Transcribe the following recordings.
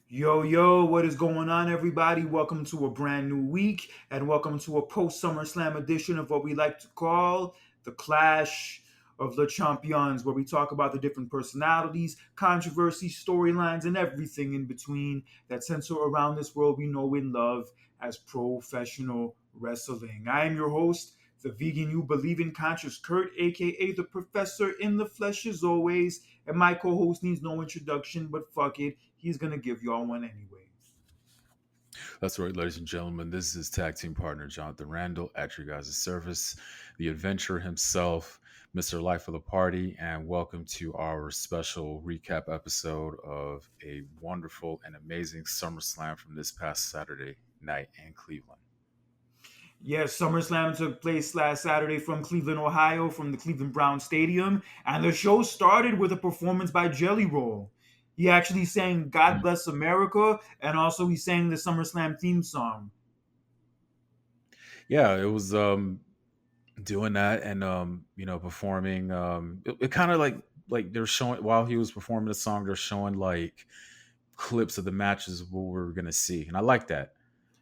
Yo, what is going on, everybody? Welcome to a brand new week, and welcome to a post SummerSlam edition of what we like to call the Clash of the Champions, where we talk about the different personalities, controversies, storylines, and everything in between that center around this world we know and love as professional wrestling. I am your host, the vegan you believe in conscious Kurt, aka the Professor in the flesh, as always, and my co-host needs no introduction, but fuck it. He's gonna give y'all one anyway. That's right, ladies and gentlemen. This is tag team partner Jonathan Randall at your guys' service, the adventurer himself, Mr. Life of the Party, and welcome to our special recap episode of a wonderful and amazing SummerSlam from this past Saturday night in Cleveland. Yes, SummerSlam took place last Saturday from Cleveland, Ohio, from the Cleveland Brown Stadium, and the show started with a performance by Jelly Roll. He actually sang "God Mm. Bless America," and also he sang the SummerSlam theme song. Yeah, it was doing that and performing. It kind of like they're showing while he was performing the song, they're showing like clips of the matches of what we're gonna see, and I like that.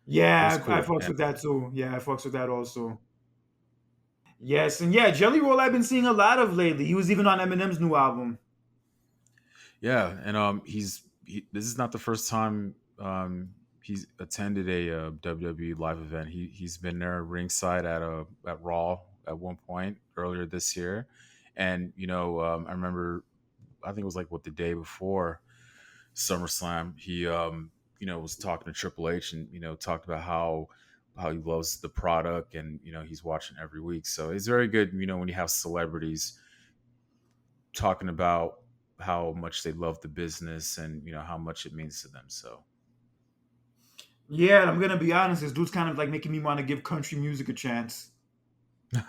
It was Yeah, I cool. fucks with that too. Yeah, I fucks with that also. Yes, and yeah, Jelly Roll I've been seeing a lot of lately. He was even on Eminem's new album. Yeah, and this is not the first time he's attended a WWE live event. He's been there ringside at Raw at one point earlier this year, and I remember I think it was like what the day before SummerSlam. He was talking to Triple H and talked about how he loves the product and he's watching every week. So it's very good when you have celebrities talking about how much they love the business and how much it means to them. So Yeah, and I'm gonna be honest, this dude's kind of like making me want to give country music a chance.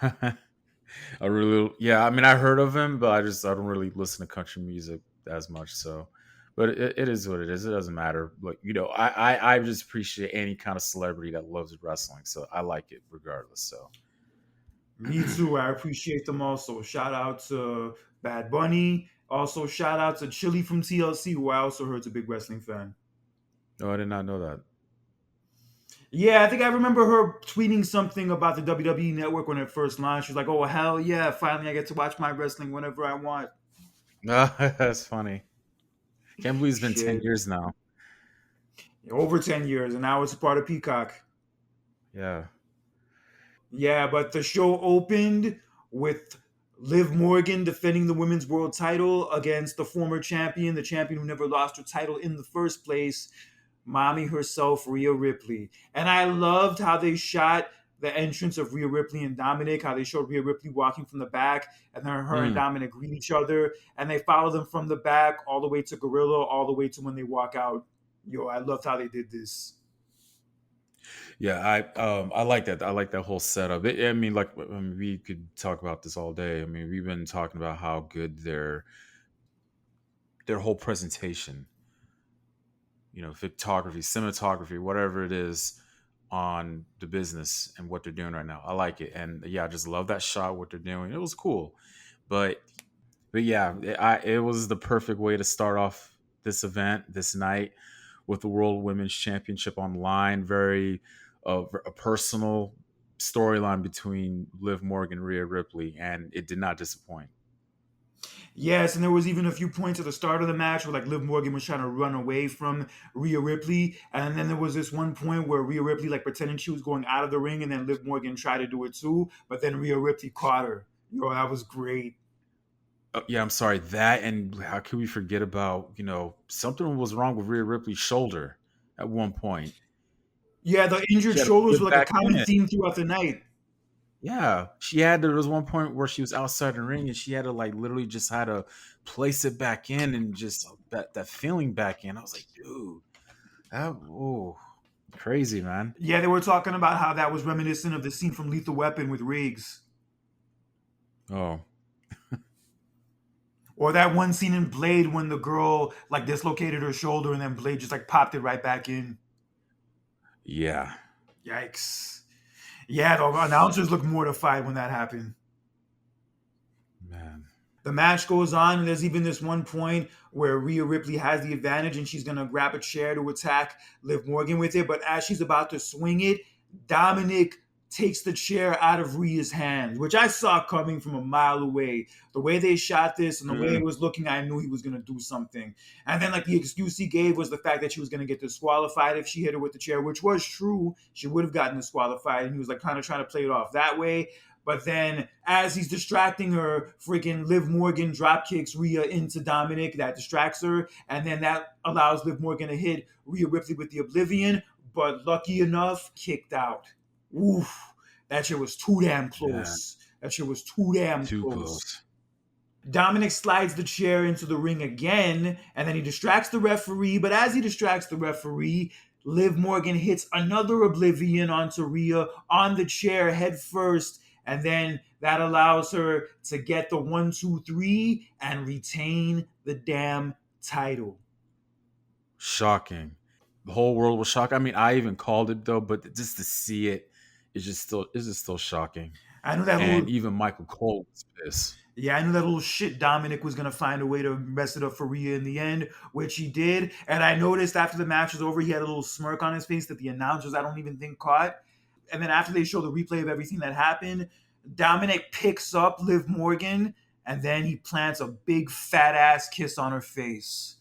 I really, yeah, I mean, I heard of him, but I don't really listen to country music as much. So, but it is what it is. It doesn't matter. Like I just appreciate any kind of celebrity that loves wrestling. So I like it regardless. So Me too. I appreciate them also. Shout out to Bad Bunny. Also, shout out to Chili from TLC, who I also heard is a big wrestling fan. no, I did not know that. Yeah, I think I remember her tweeting something about the WWE Network when it first launched. She's like, "Oh hell yeah! Finally, I get to watch my wrestling whenever I want." That's funny. Can't believe it's been 10 Shit, years now. over 10 years, and now it's a part of Peacock. Yeah. Yeah, but the show opened with Liv Morgan defending the women's world title against the former champion, the champion who never lost her title in the first place, mommy herself, Rhea Ripley. And I loved how they shot the entrance of Rhea Ripley and Dominik, how they showed Rhea Ripley walking from the back, and then her and Mm. Dominik greet each other, and they follow them from the back all the way to Gorilla, all the way to when they walk out. Yo, I loved how they did this. Yeah, I like that. I like that whole setup. I mean, like, I mean, we could talk about this all day. I mean, we've been talking about how good their whole presentation, photography, cinematography, whatever it is on the business and what they're doing right now. I like it, and yeah, I just love that shot. What they're doing, it was cool. But yeah, it was the perfect way to start off this event this night with the World Women's Championship on the line. Very a personal storyline between Liv Morgan and Rhea Ripley, and it did not disappoint. Yes, and there was even a few points at the start of the match where like Liv Morgan was trying to run away from Rhea Ripley, and then there was this one point where Rhea Ripley like pretending she was going out of the ring, and then Liv Morgan tried to do it too, but then Rhea Ripley caught her. Yo, that was great. Yeah, I'm sorry that, and how could we forget about something was wrong with Rhea Ripley's shoulder at one point. Yeah, the injured She had to put shoulders were it like a back common in. theme throughout the night. Yeah, there was one point where she was outside the ring and she had to like literally just had to place it back in and just that feeling back in. I was like, dude, that crazy, man. Yeah, they were talking about how that was reminiscent of the scene from Lethal Weapon with Riggs, Oh, or that one scene in Blade when the girl like dislocated her shoulder and then Blade just like popped it right back in. yeah. Yikes. Yeah, the announcers looked mortified when that happened. Man. The match goes on, and there's even this one point where Rhea Ripley has the advantage and she's going to grab a chair to attack Liv Morgan with it. But as she's about to swing it, Dominik takes the chair out of Rhea's hands, which I saw coming from a mile away. The way they shot this and the way it was looking, I knew he was going to do something. And then, like, the excuse he gave was the fact that she was going to get disqualified if she hit her with the chair, which was true. She would have gotten disqualified, and he was like kind of trying to play it off that way. But then, as he's distracting her, freaking Liv Morgan drop kicks Rhea into Dominik. That distracts her, and then that allows Liv Morgan to hit Rhea Ripley with the Oblivion. But lucky enough, kicked out. Oof, that shit was too damn close. Yeah. That shit was too damn close. Dominik slides the chair into the ring again, and then he distracts the referee. But as he distracts the referee, Liv Morgan hits another Oblivion onto Rhea on the chair head first. And then that allows her to get the 1, 2, 3 and retain the damn title. Shocking. The whole world was shocked. I mean, I even called it though, but just to see it is just still shocking. I knew that even Michael Cole was pissed. Yeah, I knew that little shit Dominik was going to find a way to mess it up for Rhea in the end, which he did. And I noticed after the match was over, he had a little smirk on his face that the announcers, I don't even think, caught. And then after they show the replay of everything that happened, Dominik picks up Liv Morgan, and then he plants a big fat ass kiss on her face.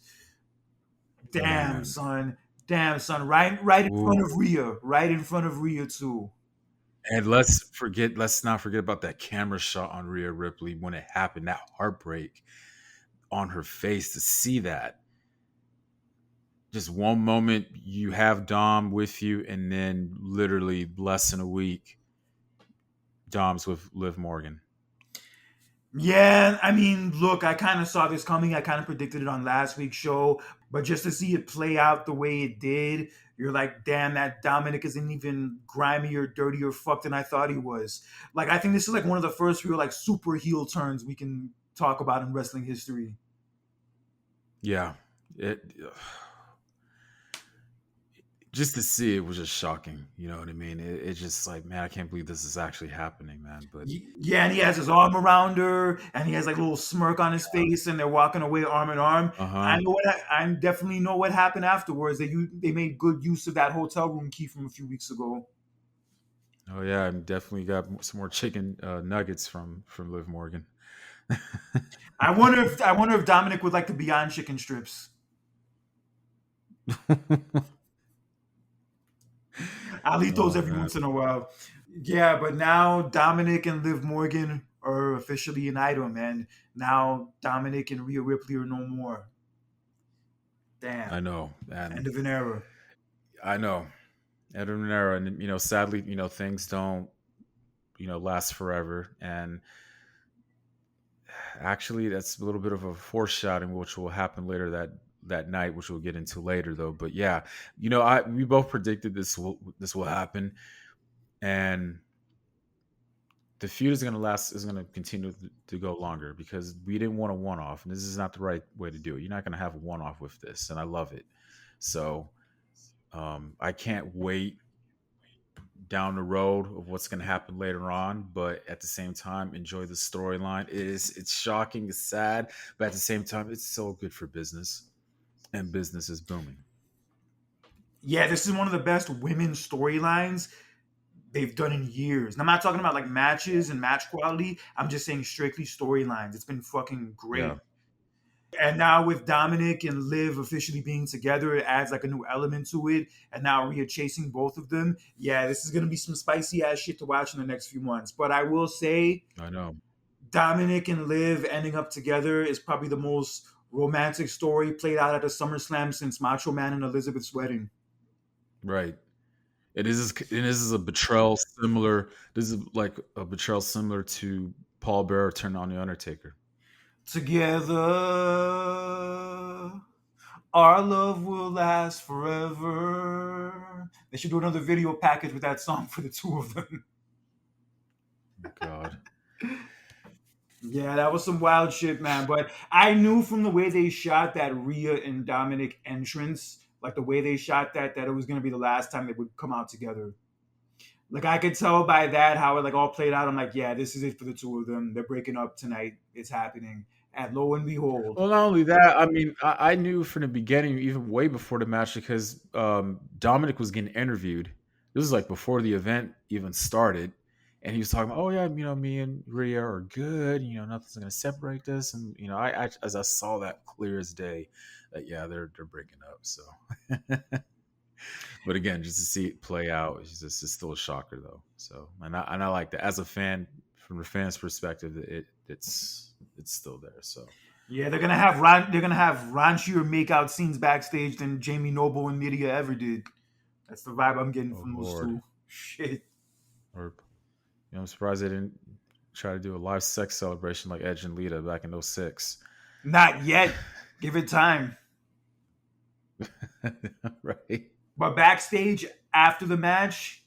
Damn, son. Right in front of Rhea. Right in front of Rhea, too. And let's not forget about that camera shot on Rhea Ripley when it happened, that heartbreak on her face, to see that. Just one moment you have Dom with you, and then literally less than a week, Dom's with Liv Morgan. Yeah, I mean, look, I kind of saw this coming. I kind of predicted it on last week's show. But just to see it play out the way it did, you're like, damn, that Dominik isn't even grimy or dirty or fucked than I thought he was. Like, I think this is like one of the first real like super heel turns we can talk about in wrestling history. Yeah. Just to see it was just shocking. You know what I mean? It's just like, man, I can't believe this is actually happening, man. But yeah, and he has his arm around her, and he has like a little smirk on his face, and they're walking away arm in arm. I definitely know what happened afterwards. They made good use of that hotel room key from a few weeks ago. Oh yeah, I definitely got some more chicken nuggets from Liv Morgan. I wonder if Dominik would like the Beyond chicken strips. I'll eat those every once in a while. Yeah, but now Dominik and Liv Morgan are officially an item, and now Dominik and Rhea Ripley are no more. Damn. I know. End of an era. I know. End of an era. And, sadly, things don't, last forever. And actually, that's a little bit of a foreshadowing, which will happen later that night, which we'll get into later, though. But yeah, we both predicted this will happen, and the feud is going to continue to go longer because we didn't want a one-off, and this is not the right way to do it. You're not going to have a one-off with this, and I love it. So I can't wait down the road of what's going to happen later on, but at the same time, enjoy the storyline. It's shocking, it's sad, but at the same time, it's so good for business. And business is booming. Yeah, this is one of the best women's storylines they've done in years. And I'm not talking about like matches and match quality. I'm just saying strictly storylines. It's been fucking great. Yeah. And now with Dominik and Liv officially being together, it adds like a new element to it. And now Rhea chasing both of them. Yeah, this is going to be some spicy ass shit to watch in the next few months. But I will say, I know Dominik and Liv ending up together is probably the most romantic story played out at a SummerSlam since Macho Man and Elizabeth's wedding. Right. This is a betrayal similar. This is like a betrayal similar to Paul Bearer turning on the Undertaker. Together, our love will last forever. They should do another video package with that song for the two of them. God. Yeah, that was some wild shit, man. But I knew from the way they shot that Rhea and Dominik entrance, like the way they shot that it was going to be the last time they would come out together. Like I could tell by that how it like all played out. I'm like, yeah, this is it for the two of them. They're breaking up tonight. It's happening. And lo and behold, Well, not only that, I mean, I knew from the beginning, even way before the match, because Dominik was getting interviewed. This was like before the event even started, and he was talking about, "Oh yeah, me and Rhea are good. Nothing's going to separate us." And I as I saw that clear as day, that yeah, they're breaking up. So, but again, just to see it play out, it's still a shocker though. So, and I like that as a fan, from the fans' perspective, it's still there. So. yeah, they're gonna have raunchier makeout scenes backstage than Jamie Noble and Nydia ever did. That's the vibe I'm getting Oh from those Lord. two. Shit. Or I'm surprised they didn't try to do a live sex celebration like Edge and Lita back in '06. Not yet. Give it time. Right. But backstage after the match,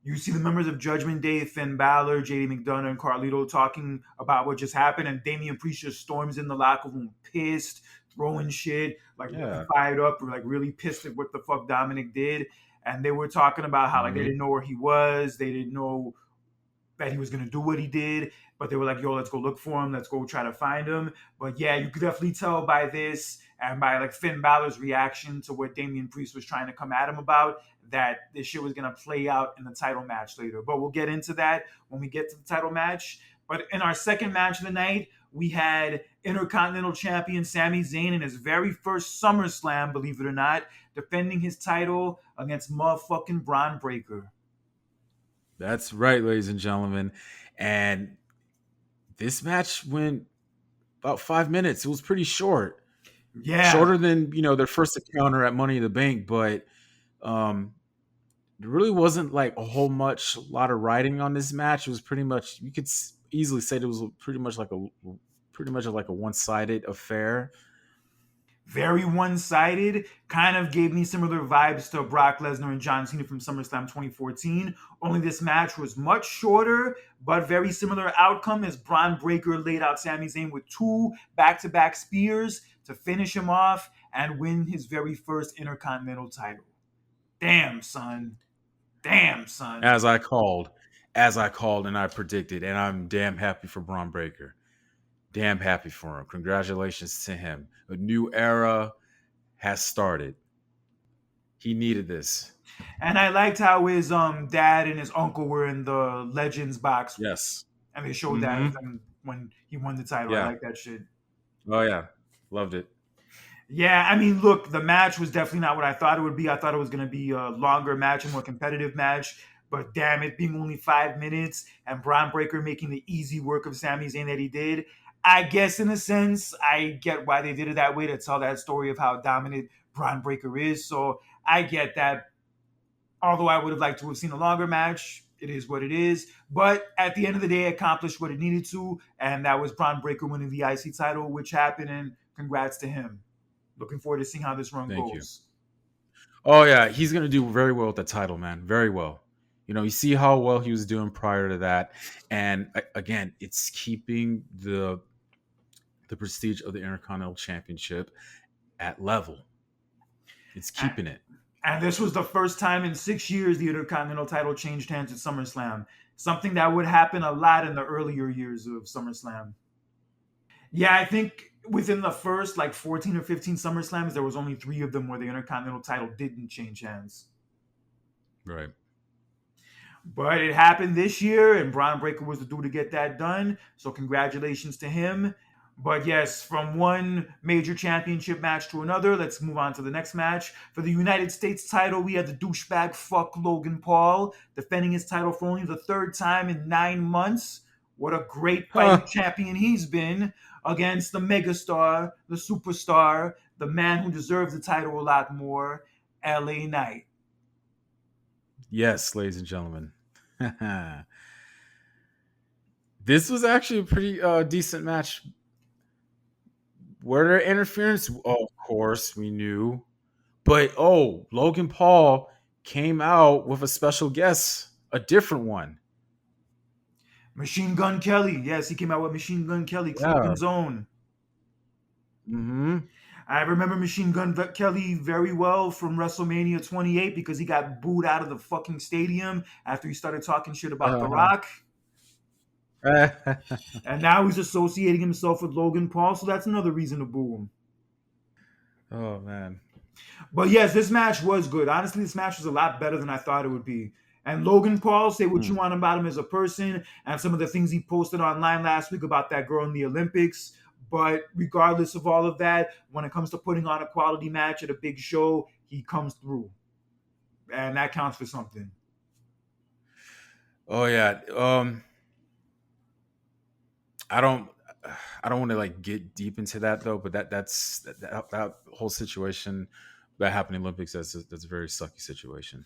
you see the members of Judgment Day, Finn Balor, JD McDonough, and Carlito talking about what just happened, and Damian Priest just storms in the locker room pissed, throwing shit, like really Yeah. fired up, or like really pissed at what the fuck Dominik did. And they were talking about how like they Hmm. didn't know where he was, they didn't know that he was going to do what he did, but they were like, yo, let's go look for him. Let's go try to find him. But yeah, you could definitely tell by this and by like Finn Balor's reaction to what Damian Priest was trying to come at him about that this shit was going to play out in the title match later. But we'll get into that when we get to the title match. But in our second match of the night, we had Intercontinental Champion Sami Zayn in his very first SummerSlam, believe it or not, defending his title against motherfucking Bron Breakker. That's right, ladies and gentlemen. And this match went about 5 minutes. It was pretty short, Yeah, shorter than their first encounter at Money in the Bank, but um, there really wasn't like a lot of writing on this match. It was pretty much, you could easily say it was pretty much like a one-sided affair. very one-sided. Kind of gave me similar vibes to Brock Lesnar and John Cena from SummerSlam 2014. Only this match was much shorter, but very similar outcome as Bron Breakker laid out Sami Zayn with two back-to-back spears to finish him off and win his very first Intercontinental title. Damn, son. Damn, son. as I called, and I predicted, and I'm damn happy for Braun Breaker. Damn happy for him. Congratulations to him. A new era has started. He needed this. And I liked how his dad and his uncle were in the Legends box, Yes. and they showed that of Mm-hmm. them when he won the title. I Yeah. like that shit. Oh yeah. Loved it. Yeah, I mean, look, the match was definitely not what I thought it would be. I thought it was going to be a longer match, a more competitive match. But damn it, being only 5 minutes and Bron Breakker making the easy work of Sami Zayn that he did. I guess in a sense, I get why they did it that way to tell that story of how dominant Bron Breakker is. So I get that. Although I would have liked to have seen a longer match, it is what it is. But at the end of the day, it accomplished what it needed to, and that was Bron Breakker winning the IC title, which happened. And congrats to him. Looking forward to seeing how this run Thank you. goes. Oh yeah, he's gonna do very well with the title, man. Very well. You see how well he was doing prior to that, and again, it's keeping the prestige of the Intercontinental Championship at level. It's keeping it. And this was the first time in 6 years the Intercontinental title changed hands at SummerSlam. Something that would happen a lot in the earlier years of SummerSlam. Yeah, I think within the first like 14 or 15 SummerSlams, there was only 3 of them where the Intercontinental title didn't change hands. Right. But it happened this year, and Bron Breakker was the dude to get that done. So congratulations to him. But yes, from one major championship match to another, let's move on to the next match. For the United States title, we had the douchebag fuck Logan Paul defending his title for only the third time in 9 months. What a great fighting Huh. champion he's been against the megastar, the superstar, the man who deserves the title a lot more, LA Knight. Yes, ladies and gentlemen. This was actually a pretty decent match. Were there interference? Oh, of course, we knew. But Logan Paul came out with a special guest, a different one. Machine Gun Kelly. Yes, he came out with Machine Gun Kelly, Yeah. Logan's own. Hmm. I remember Machine Gun Kelly very well from WrestleMania 28 because he got booed out of the fucking stadium after he started talking shit about The Uh-huh. Rock. And now he's associating himself with Logan Paul, so that's another reason to boo him. Oh man. But yes, this match was good. Honestly, this match was a lot better than I thought it would be. And Logan Paul, say what you Hmm. want about him as a person and some of the things he posted online last week about that girl in the Olympics. But regardless of all of that, when it comes to putting on a quality match at a big show, he comes through. And that counts for something. Oh yeah. I don't I don't want to like get deep into that though, but that whole situation that happened in Olympics, that's a very sucky situation.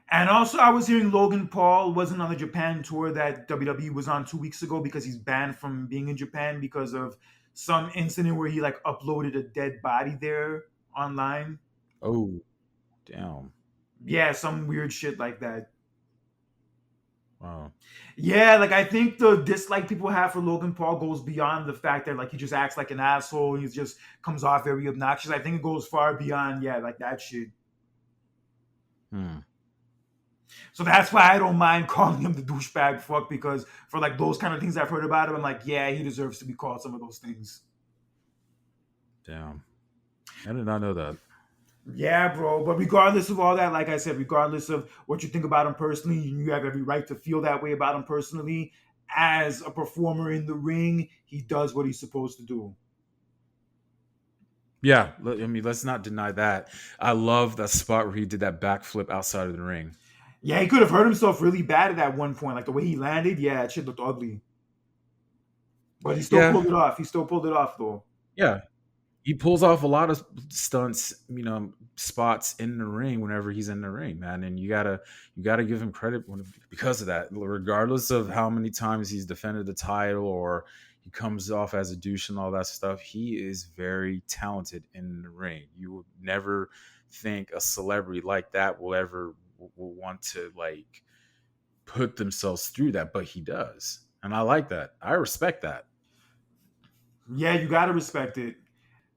And also, I was hearing Logan Paul wasn't on the Japan tour that WWE was on 2 weeks ago because he's banned from being in Japan because of some incident where he like uploaded a dead body there online. Oh, damn. Yeah, some weird shit like that. Wow. Yeah, like I think the dislike people have for Logan Paul goes beyond the fact that like he just acts like an asshole and he just comes off very obnoxious. I think it goes far beyond like that shit. Hmm. So that's why I don't mind calling him the douchebag fuck because for like those kind of things I've heard about him, I'm like, yeah, he deserves to be called some of those things. Damn. I did not know that. Yeah, bro. But regardless of all that, like I said, regardless of what you think about him personally, you have every right to feel that way about him personally. As a performer in the ring, he does what he's supposed to do. Yeah, I mean, let's not deny that. I love that spot where he did that backflip outside of the ring. Yeah, he could have hurt himself really bad at that one point. Like the way he landed, yeah, it shit looked ugly. But he still Yeah, pulled it off. He still pulled it off though. yeah. He pulls off a lot of stunts, spots in the ring whenever he's in the ring, man. And you gotta give him credit because of that. Regardless of how many times he's defended the title or he comes off as a douche and all that stuff, he is very talented in the ring. You would never think a celebrity like that will want to like put themselves through that, but he does, and I like that. I respect that. Yeah, you gotta respect it.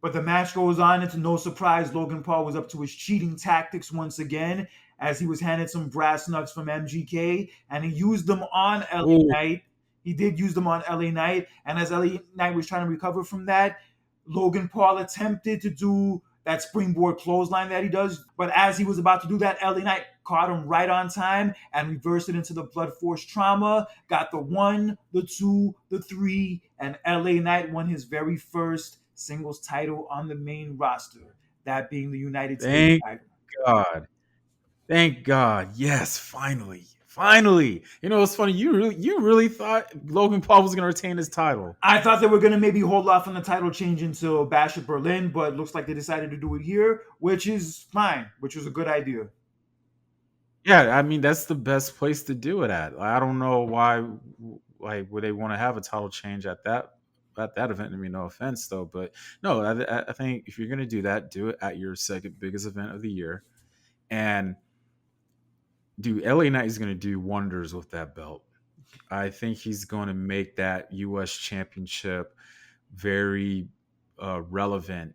But the match goes on. It's no surprise Logan Paul was up to his cheating tactics once again as he was handed some brass knucks from MGK and he used them on LA Oh, Knight. He did use them on LA Knight. And as LA Knight was trying to recover from that, Logan Paul attempted to do that springboard clothesline that he does. But as he was about to do that, LA Knight caught him right on time and reversed it into the blood force trauma. Got the 1, the 2, the 3, and LA Knight won his very first singles title on the main roster, that being the United States thank title. God. Thank God. Yes, finally. Finally. It's funny. You really thought Logan Paul was going to retain his title. I thought they were going to maybe hold off on the title change until Bash at Berlin, but looks like they decided to do it here, which is fine, which was a good idea. Yeah, I mean that's the best place to do it at. I don't know why like would they want to have a title change at that event. I mean, no offense though, but no, I think if you're going to do that, do it at your second biggest event of the year. And dude, LA Knight is going to do wonders with that belt. I think he's going to make that U.S. championship very relevant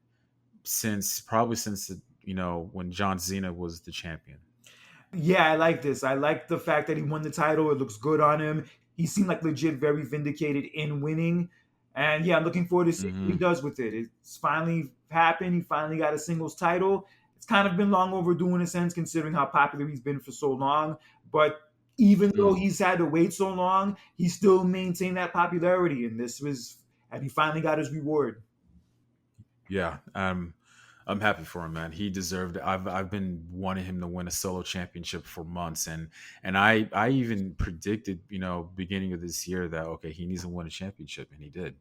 since when John Cena was the champion. Yeah, I like this. I like the fact that he won the title. It looks good on him. He seemed like legit very vindicated in winning. And yeah, I'm looking forward to seeing what he Hmm. does with it. It's finally happened. He finally got a singles title. It's kind of been long overdue in a sense, considering how popular he's been for so long. But even though Mm. he's had to wait so long, he still maintained that popularity. And he finally got his reward. Yeah, I'm happy for him, man. He deserved it. I've been wanting him to win a solo championship for months, and I even predicted, beginning of this year that okay, he needs to win a championship, and he did.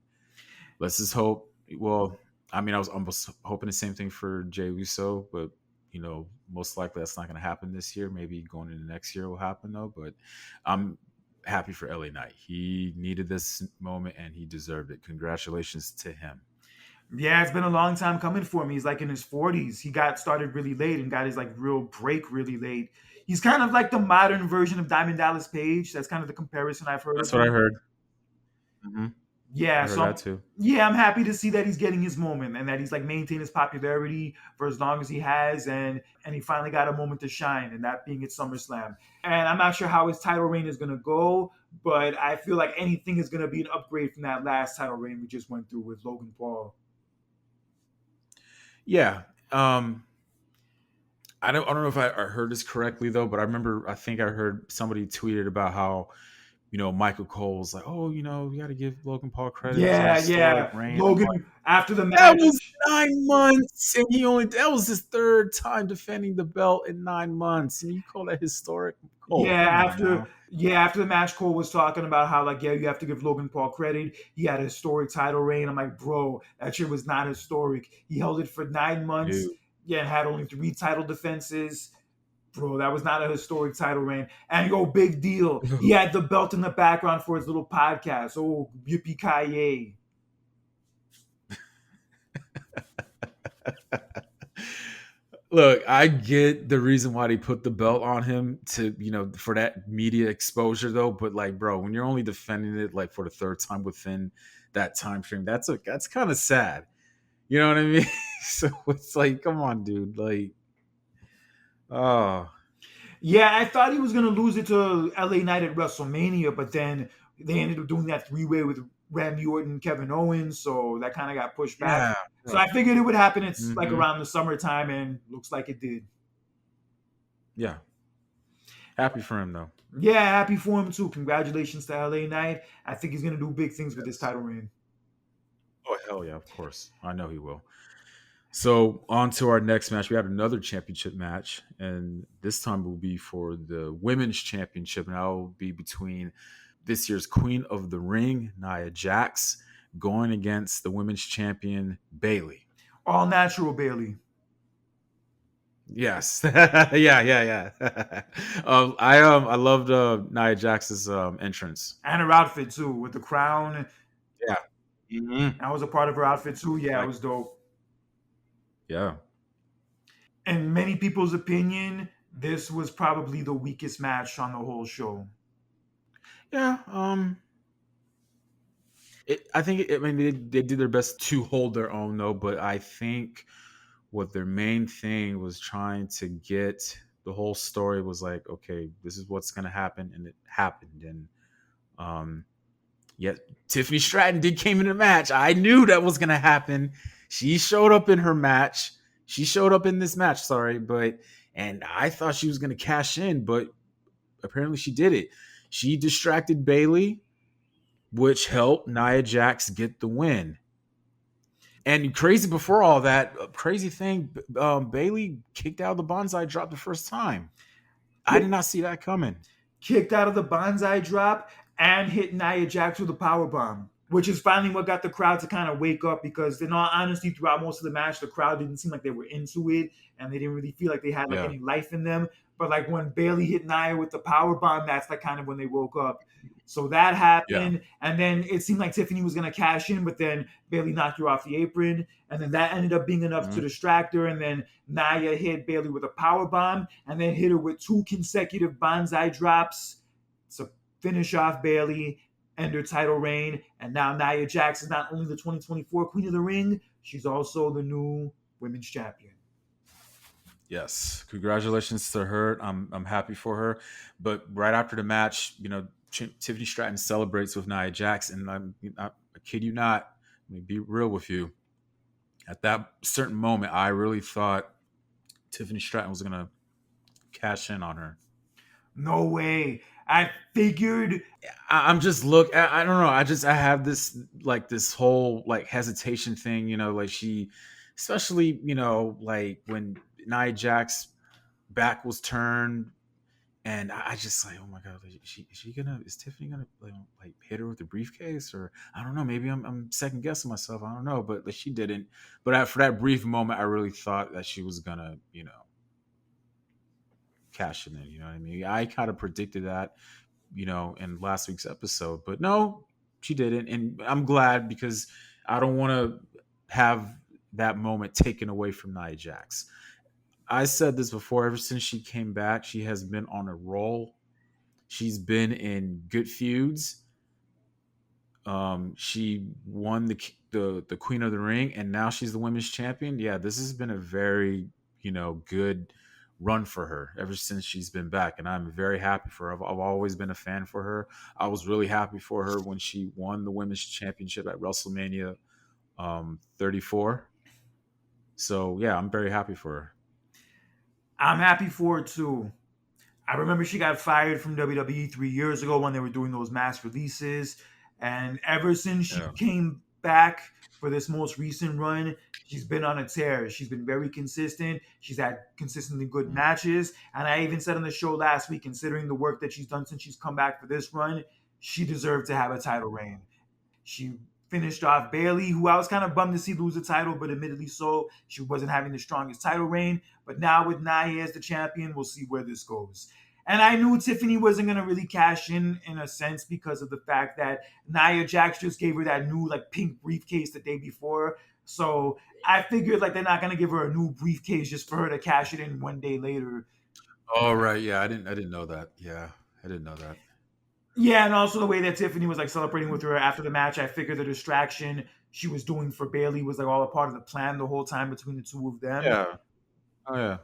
Let's just hope. Well, I mean, I was almost hoping the same thing for Jay Uso, but most likely that's not going to happen this year. Maybe going into next year will happen though. But I'm happy for LA Knight. He needed this moment, and he deserved it. Congratulations to him. Yeah, it's been a long time coming for him. He's like in his 40s. He got started really late and got his like real break really late. He's kind of like the modern version of Diamond Dallas Page. That's kind of the comparison I've heard of That's what I him. heard. Mhm. Yeah, I heard so that too. I'm happy to see that he's getting his moment and that he's like maintained his popularity for as long as he has, and he finally got a moment to shine, and that being at SummerSlam. And I'm not sure how his title reign is gonna go, but I feel like anything is gonna be an upgrade from that last title reign we just went through with Logan Paul. Yeah. I don't know if I heard this correctly though, but I think I heard somebody tweeted about how, Michael Cole was like, oh, you got to give Logan Paul credit. It was a historic Yeah. reign. I'm like, Logan after the that was match. 9 months, and that was his third time defending the belt in 9 months, and you call that historic? Cole, Yeah, come on now. after the match, Cole was talking about how like you have to give Logan Paul credit. He had a historic title reign. I'm like, bro, that shit was not historic. He held it for 9 months. Dude. Yeah, and had only 3 title defenses. Bro, that was not a historic title reign. And yo, big deal. He had the belt in the background for his little podcast. Oh, yippee ki Look, I get the reason why they put the belt on him to, for that media exposure though, but like, bro, when you're only defending it like for the third time within that time frame, that's kind of sad. You know what I mean? So it's like, come on, dude. Like, oh, Yeah, I thought he was gonna lose it to LA Knight at WrestleMania, but then they ended up doing that 3-way with Randy Orton, Kevin Owens, so that kind of got pushed back. yeah. So I figured it would happen. It's like Hmm. around the summertime, and looks like it did. Yeah. Happy for him though. Yeah, happy for him too. Congratulations to LA Knight. I think he's gonna do big things with this Yes. title reign. Oh, hell yeah, of course. I know he will. So on to our next match. We have another championship match, and this time will be for the women's championship, and that will be between this year's Queen of the Ring, Nia Jax, going against the women's champion Bayley. All natural Bayley. Yes, yeah. I loved Nia Jax's entrance. And her outfit too, with the crown. Yeah. Hmm. That was a part of her outfit too. Yeah, it Like, was dope. yeah. In many people's opinion, this was probably the weakest match on the whole show. Yeah. I think I mean they did their best to hold their own though, but I think what their main thing was trying to get the whole story was like, okay, this is what's gonna happen, and it happened. And um yet Tiffany Stratton did came in the match. I knew that was gonna happen. She showed up in her match. She showed up in this match, sorry, but and I thought she was gonna cash in, but apparently she did it. She distracted Bayley, which helped Nia Jax get the win. And crazy before all that, crazy thing, Bayley kicked out of the bonsai drop the first time. I did Kick, not see that coming. Kicked out of the bonsai drop and hit Nia Jax with a power bomb, which is finally what got the crowd to kind of wake up. Because in all honesty, throughout most of the match, the crowd didn't seem like they were into it, and they didn't really feel like they had like Yeah, any life in them. But like when Bayley hit Nia with the power bomb, that's like kind of when they woke up. So that yeah. happened, and then it seemed like Tiffany was gonna cash in, but then Bayley knocked her off the apron, and then that ended up being enough to Mhm. distract her. And then Nia hit Bayley with a power bomb, and then hit her with 2 consecutive bonsai drops to finish off Bayley, end her title reign. And now Nia Jax is not only the 2024 Queen of the Ring, she's also the new women's champion. Yes, congratulations to her. I'm happy for her. But right after the match, Tiffany Stratton celebrates with Nia Jax, and I kid you not, let me be real with you. At that certain moment, I really thought Tiffany Stratton was gonna cash in on her. No way. I figured. I'm just look. I don't know. I have this whole like hesitation thing. Like she, especially like when Nia Jax back was turned, and I just like, oh my god, is Tiffany gonna like hit her with the briefcase, or I don't know. Maybe I'm second guessing myself. I don't know, but like, she didn't. But for that brief moment, I really thought that she was gonna cash in. You know what I mean? I kind of predicted that in last week's episode. But no, she didn't. And I'm glad because I don't want to have that moment taken away from Nia Jax. I said this before, ever since she came back, she has been on a roll. She's been in good feuds. She won the Queen of the Ring, and now she's the women's champion. Yeah, this has been a very good run for her ever since she's been back, and I'm very happy for her. I've always been a fan for her. I was really happy for her when she won the women's championship at WrestleMania 34. So yeah, I'm very happy for her. I'm happy for it too. I remember she got fired from WWE 3 years ago when they were doing those mass releases. And ever since she Yeah. came back for this most recent run, she's been on a tear. She's been very consistent. She's had consistently good Mm. matches. And I even said on the show last week, considering the work that she's done since she's come back for this run, she deserved to have a title reign. She finished off Bailey, who I was kind of bummed to see lose the title, but admittedly so, she wasn't having the strongest title reign. But now with Nia as the champion, we'll see where this goes. And I knew Tiffany wasn't going to really cash in a sense, because of the fact that Nia Jax just gave her that new like pink briefcase the day before. So I figured like they're not going to give her a new briefcase just for her to cash it in one day later. Oh right, yeah, I didn't know that. Yeah, I didn't know that. Yeah, and also the way that Tiffany was like celebrating with her after the match, I figured the distraction she was doing for Bailey was like all a part of the plan the whole time between the two of them. Yeah. Oh yeah.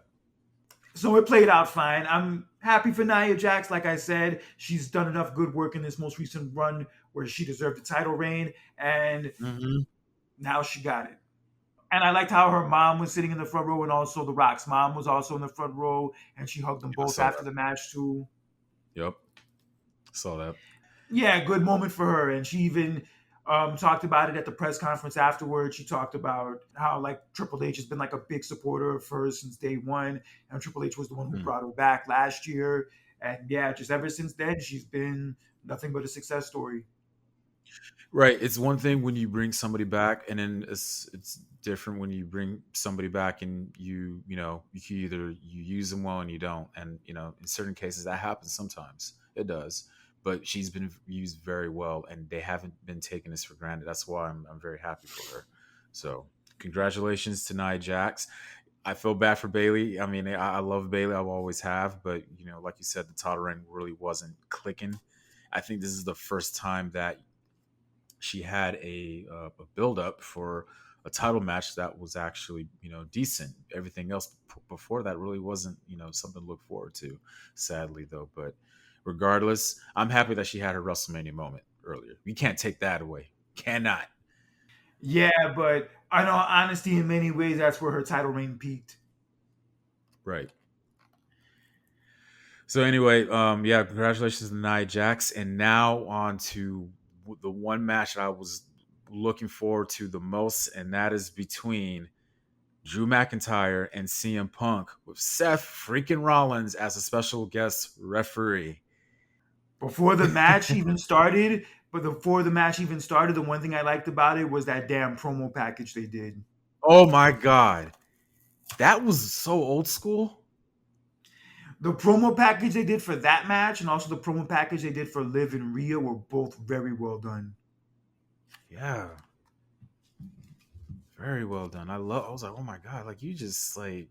So it played out fine. I'm happy for Nia Jax. Like I said, she's done enough good work in this most recent run where she deserved the title reign, and Hmm. now she got it. And I liked how her mom was sitting in the front row, and also The Rock's mom was also in the front row, and she hugged them I both saw after that. the match too. Yep, saw that. Yeah, good moment for her. And she even talked about it at the press conference afterwards. She talked about how like Triple H has been like a big supporter of hers since day one, and Triple H was the one who Mm. brought her back last year. And yeah, just ever since then, she's been nothing but a success story. Right. It's one thing when you bring somebody back, and then it's different when you bring somebody back and you can either you use them well and you don't, and in certain cases that happens sometimes. It does, but she's been used very well, and they haven't been taking this for granted. That's why I'm very happy for her. So congratulations to Nia Jax. I feel bad for Bailey. I mean, I love Bailey. I will always have, but like you said, the title reign really wasn't clicking. I think this is the first time that she had a build up for a title match that was actually decent. Everything else before that really wasn't something to look forward to. Sadly though, but regardless, I'm happy that she had her WrestleMania moment earlier. You can't take that away. Cannot. Yeah, but I know honesty in many ways that's where her title reign peaked. Right. So anyway, yeah, congratulations to Nia Jax, and now on to the one match that I was looking forward to the most, and that is between Drew McIntyre and CM Punk with Seth freaking Rollins as a special guest referee. Before the match even started, the one thing I liked about it was that damn promo package they did. Oh my god, that was so old school. The promo package they did for that match and also the promo package they did for Liv and Rhea were both very well done. Yeah, very well done. I was like, oh my god, like you just like,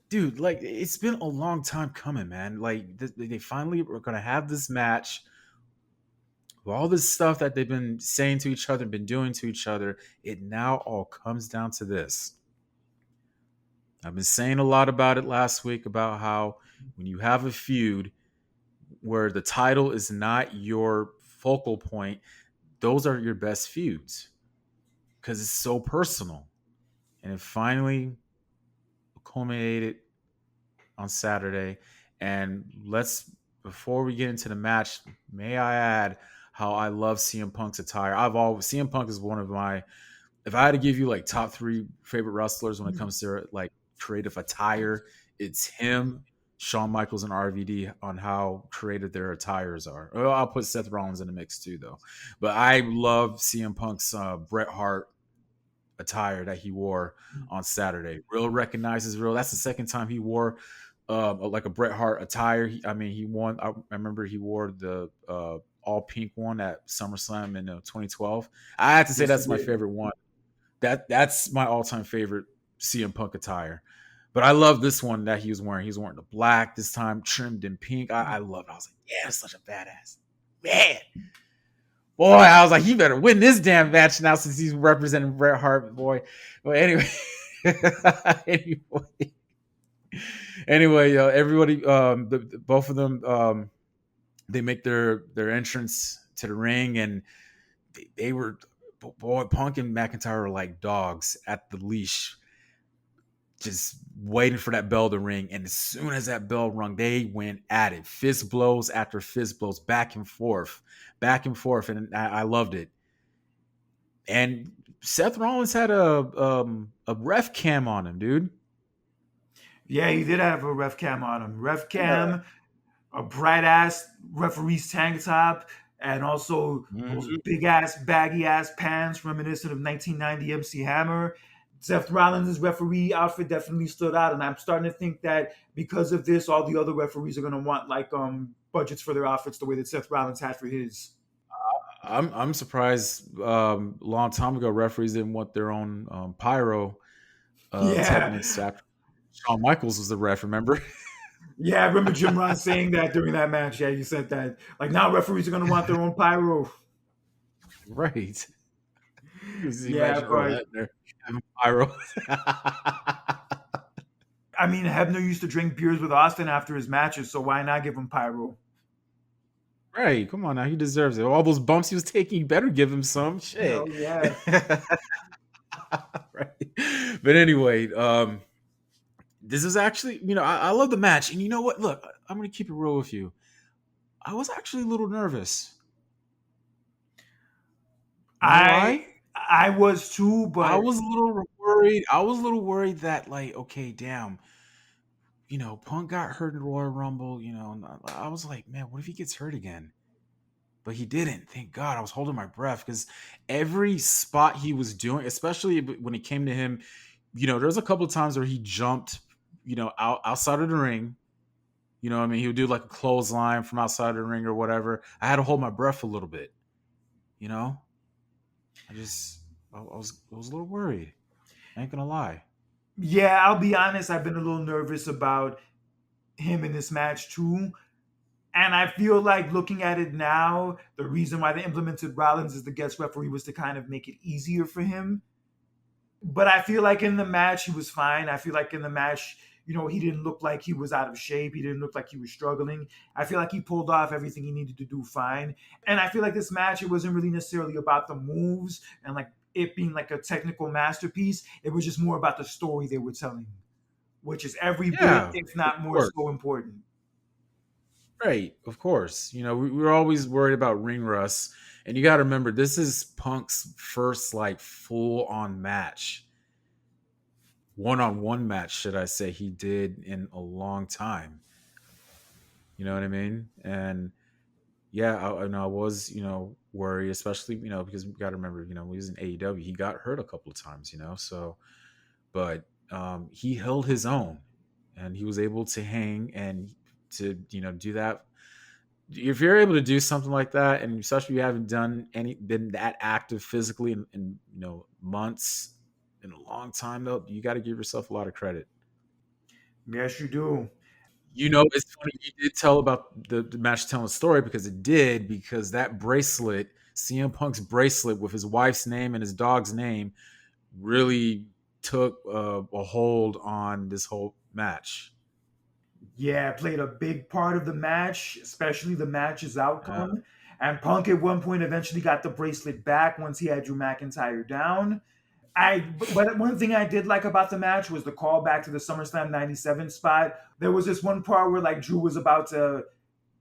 dude, like it's been a long time coming, man. Like they finally were gonna have this match. With all this stuff that they've been saying to each other, been doing to each other, it now all comes down to this. I've been saying a lot about it last week about how when you have a feud where the title is not your focal point, those are your best feuds because it's so personal. And it finally culminated on Saturday. And before we get into the match, may I add how I love CM Punk's attire. CM Punk is one of my, if I had to give you like top three favorite wrestlers when it comes to like creative attire, it's him, Shawn Michaels, and RVD on how creative their attires are. Well, I'll put Seth Rollins in the mix too, though. But I love CM Punk's Bret Hart attire that he wore on Saturday. Real recognizes real. That's the second time he wore like a Bret Hart attire. He won. I remember he wore the all pink one at SummerSlam in 2012. I have to say Yes, he that's my did. favorite one. That's my all time favorite CM Punk attire. But I love this one that he was wearing. He was wearing the black this time, trimmed in pink. I love it. I was like, yeah, that's such a badass man. Boy, I was like, he better win this damn match now since he's representing Bret Hart, boy. But anyway, anyway, everybody, both of them, they make their entrance to the ring, and they were, boy, Punk and McIntyre were like dogs at the leash, just waiting for that bell to ring. And as soon as that bell rung, they went at it, fist blows after fist blows, back and forth, and I loved it. And Seth Rollins had a ref cam on him, dude. Yeah, he did have a ref cam on him. Ref Yeah. cam, a bright ass referee's tank top, and also those Mhm. big ass baggy ass pants reminiscent of 1990 MC Hammer. Seth Rollins' referee outfit definitely stood out, and I'm starting to think that because of this, all the other referees are gonna want like budgets for their outfits the way that Seth Rollins had for his. I'm surprised. A long time ago, referees didn't want their own pyro Yeah, techniques after Shawn Michaels was the ref. Remember? yeah. I remember Jim Ross saying that during that match. Yeah, you said that. Like now, referees are gonna want their own pyro. Right. Just Yeah, imagine Earl but Hebner having pyro. I mean, Hebner used to drink beers with Austin after his matches, so why not give him pyro? Right. Come on now. He deserves it. All those bumps he was taking, you better give him some shit. Hell yeah. Right. But anyway, this is actually, I love the match. And you know what? Look, I'm going to keep it real with you. I was actually a little nervous. No I lie. I was too, I but was a little worried. I was a little worried that, like, okay, damn, Punk got hurt in Royal Rumble. And I was like, man, what if he gets hurt again? But he didn't. Thank God. I was holding my breath because every spot he was doing, especially when it came to him, there was a couple of times where he jumped, outside of the ring. You know what I mean? He would do like a clothesline from outside of the ring or whatever. I had to hold my breath a little bit. You know, I just, I was a little worried. I ain't gonna lie. yeah, I'll be honest, I've been a little nervous about him in this match too. And I feel like looking at it now, the reason why they implemented Rollins as the guest referee was to kind of make it easier for him. But I feel like in the match he was fine. I feel like in the match, he didn't look like he was out of shape. He didn't look like he was struggling. I feel like he pulled off everything he needed to do fine. And I feel like this match, it wasn't really necessarily about the moves and like it being like a technical masterpiece. It was just more about the story they were telling, which is every bit, Yeah, if of not more course. so, important. Right, of course. We're always worried about ring rust, and you got to remember this is Punk's first like full on match, one-on-one match, should I say, he did in a long time. You know what I mean? And yeah, I was worried, especially because we got to remember he was in AEW, he got hurt a couple of times, so but he held his own, and he was able to hang and to do that. If you're able to do something like that, and especially you haven't been that active physically in months, in a long time, though, you got to give yourself a lot of credit. Yes, you do. It's funny you did tell about the match telling the story, because that bracelet, CM Punk's bracelet with his wife's name and his dog's name, really took a hold on this whole match. Yeah, played a big part of the match, especially the match's Uh, outcome. And Punk at one point eventually got the bracelet back once he had Drew McIntyre down. But one thing I did like about the match was the callback to the SummerSlam '97 spot. There was this one part where like Drew was about to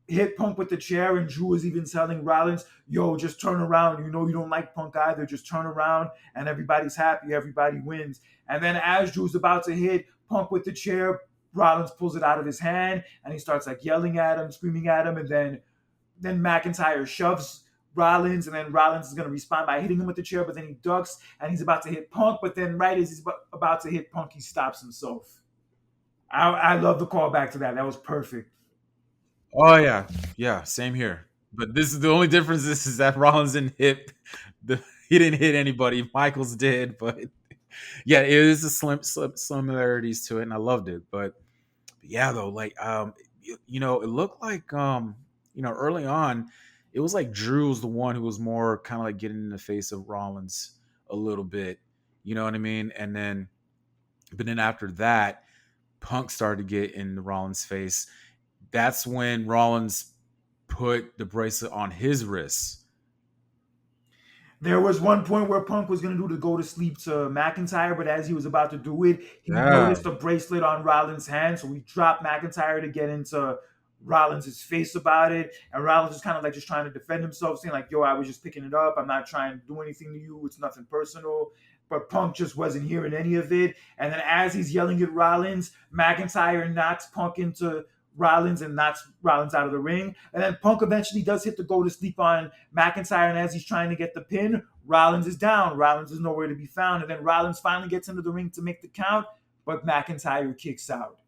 hit Punk with the chair, and Drew was even telling Rollins, "Yo, just turn around. You know you don't like Punk either. Just turn around, and everybody's happy. Everybody wins." And then as Drew's about to hit Punk with the chair, Rollins pulls it out of his hand, and he starts like yelling at him, screaming at him, and then McIntyre shoves Rollins, and then Rollins is going to respond by hitting him with the chair, but then he ducks, and he's about to hit Punk, but then right as he's about to hit Punk, he stops himself. I love the callback to that. That was perfect. oh yeah, yeah, same here. But this is the only difference. This is that Rollins didn't hit he didn't hit anybody. Michaels did, but yeah, it is a similarities to it, and I loved it. But yeah, though, like it looked like early on. it was like Drew was the one who was more kind of like getting in the face of Rollins a little bit. You know what I mean? And then, but then after that, Punk started to get in the Rollins' face. That's when Rollins put the bracelet on his wrist. There was one point where Punk was going to do the go to sleep to McIntyre, but as he was about to do it, he Yeah. noticed a bracelet on Rollins' hand, so he dropped McIntyre to get into Rollins' face about it. And Rollins was kind of like just trying to defend himself, saying like, "Yo, I was just picking it up. I'm not trying to do anything to you. It's nothing personal." But Punk just wasn't hearing any of it. And then as he's yelling at Rollins, McIntyre knocks Punk into Rollins and knocks Rollins out of the ring. And then Punk eventually does hit the go to sleep on McIntyre, and as he's trying to get the pin, Rollins is down. Rollins is nowhere to be found. And then Rollins finally gets into the ring to make the count, but McIntyre kicks out.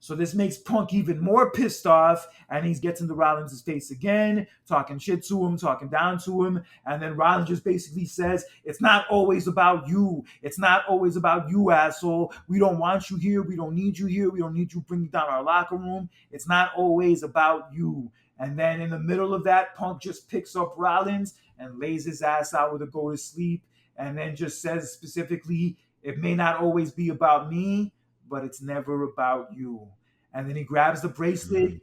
So this makes Punk even more pissed off, and he gets into Rollins' face again, talking shit to him, talking down to him, and then Rollins just basically says, "It's not always about you. It's not always about you, asshole. We don't want you here. We don't need you here. We don't need you bringing down our locker room. It's not always about you." And then in the middle of that, Punk just picks up Rollins and lays his ass out with a go to sleep, and then just says specifically, "It may not always be about me, but it's never about you." And then he grabs the bracelet, Mhm.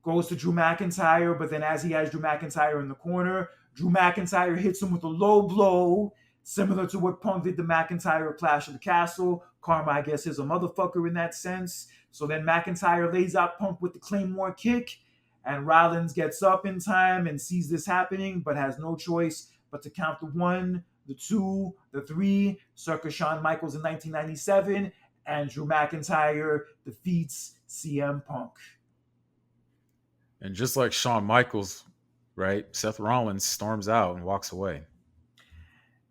goes to Drew McIntyre, but then as he has Drew McIntyre in the corner, Drew McIntyre hits him with a low blow, similar to what Punk did to McIntyre at Clash of the Castle. Karma, I guess, is a motherfucker in that sense. So then McIntyre lays out Punk with the Claymore kick, and Rollins gets up in time and sees this happening, but has no choice but to count the 1, the 2, the 3, circa Shawn Michaels in 1997, and Drew McIntyre defeats CM Punk. And just like Shawn Michaels, right? Seth Rollins storms out and walks away.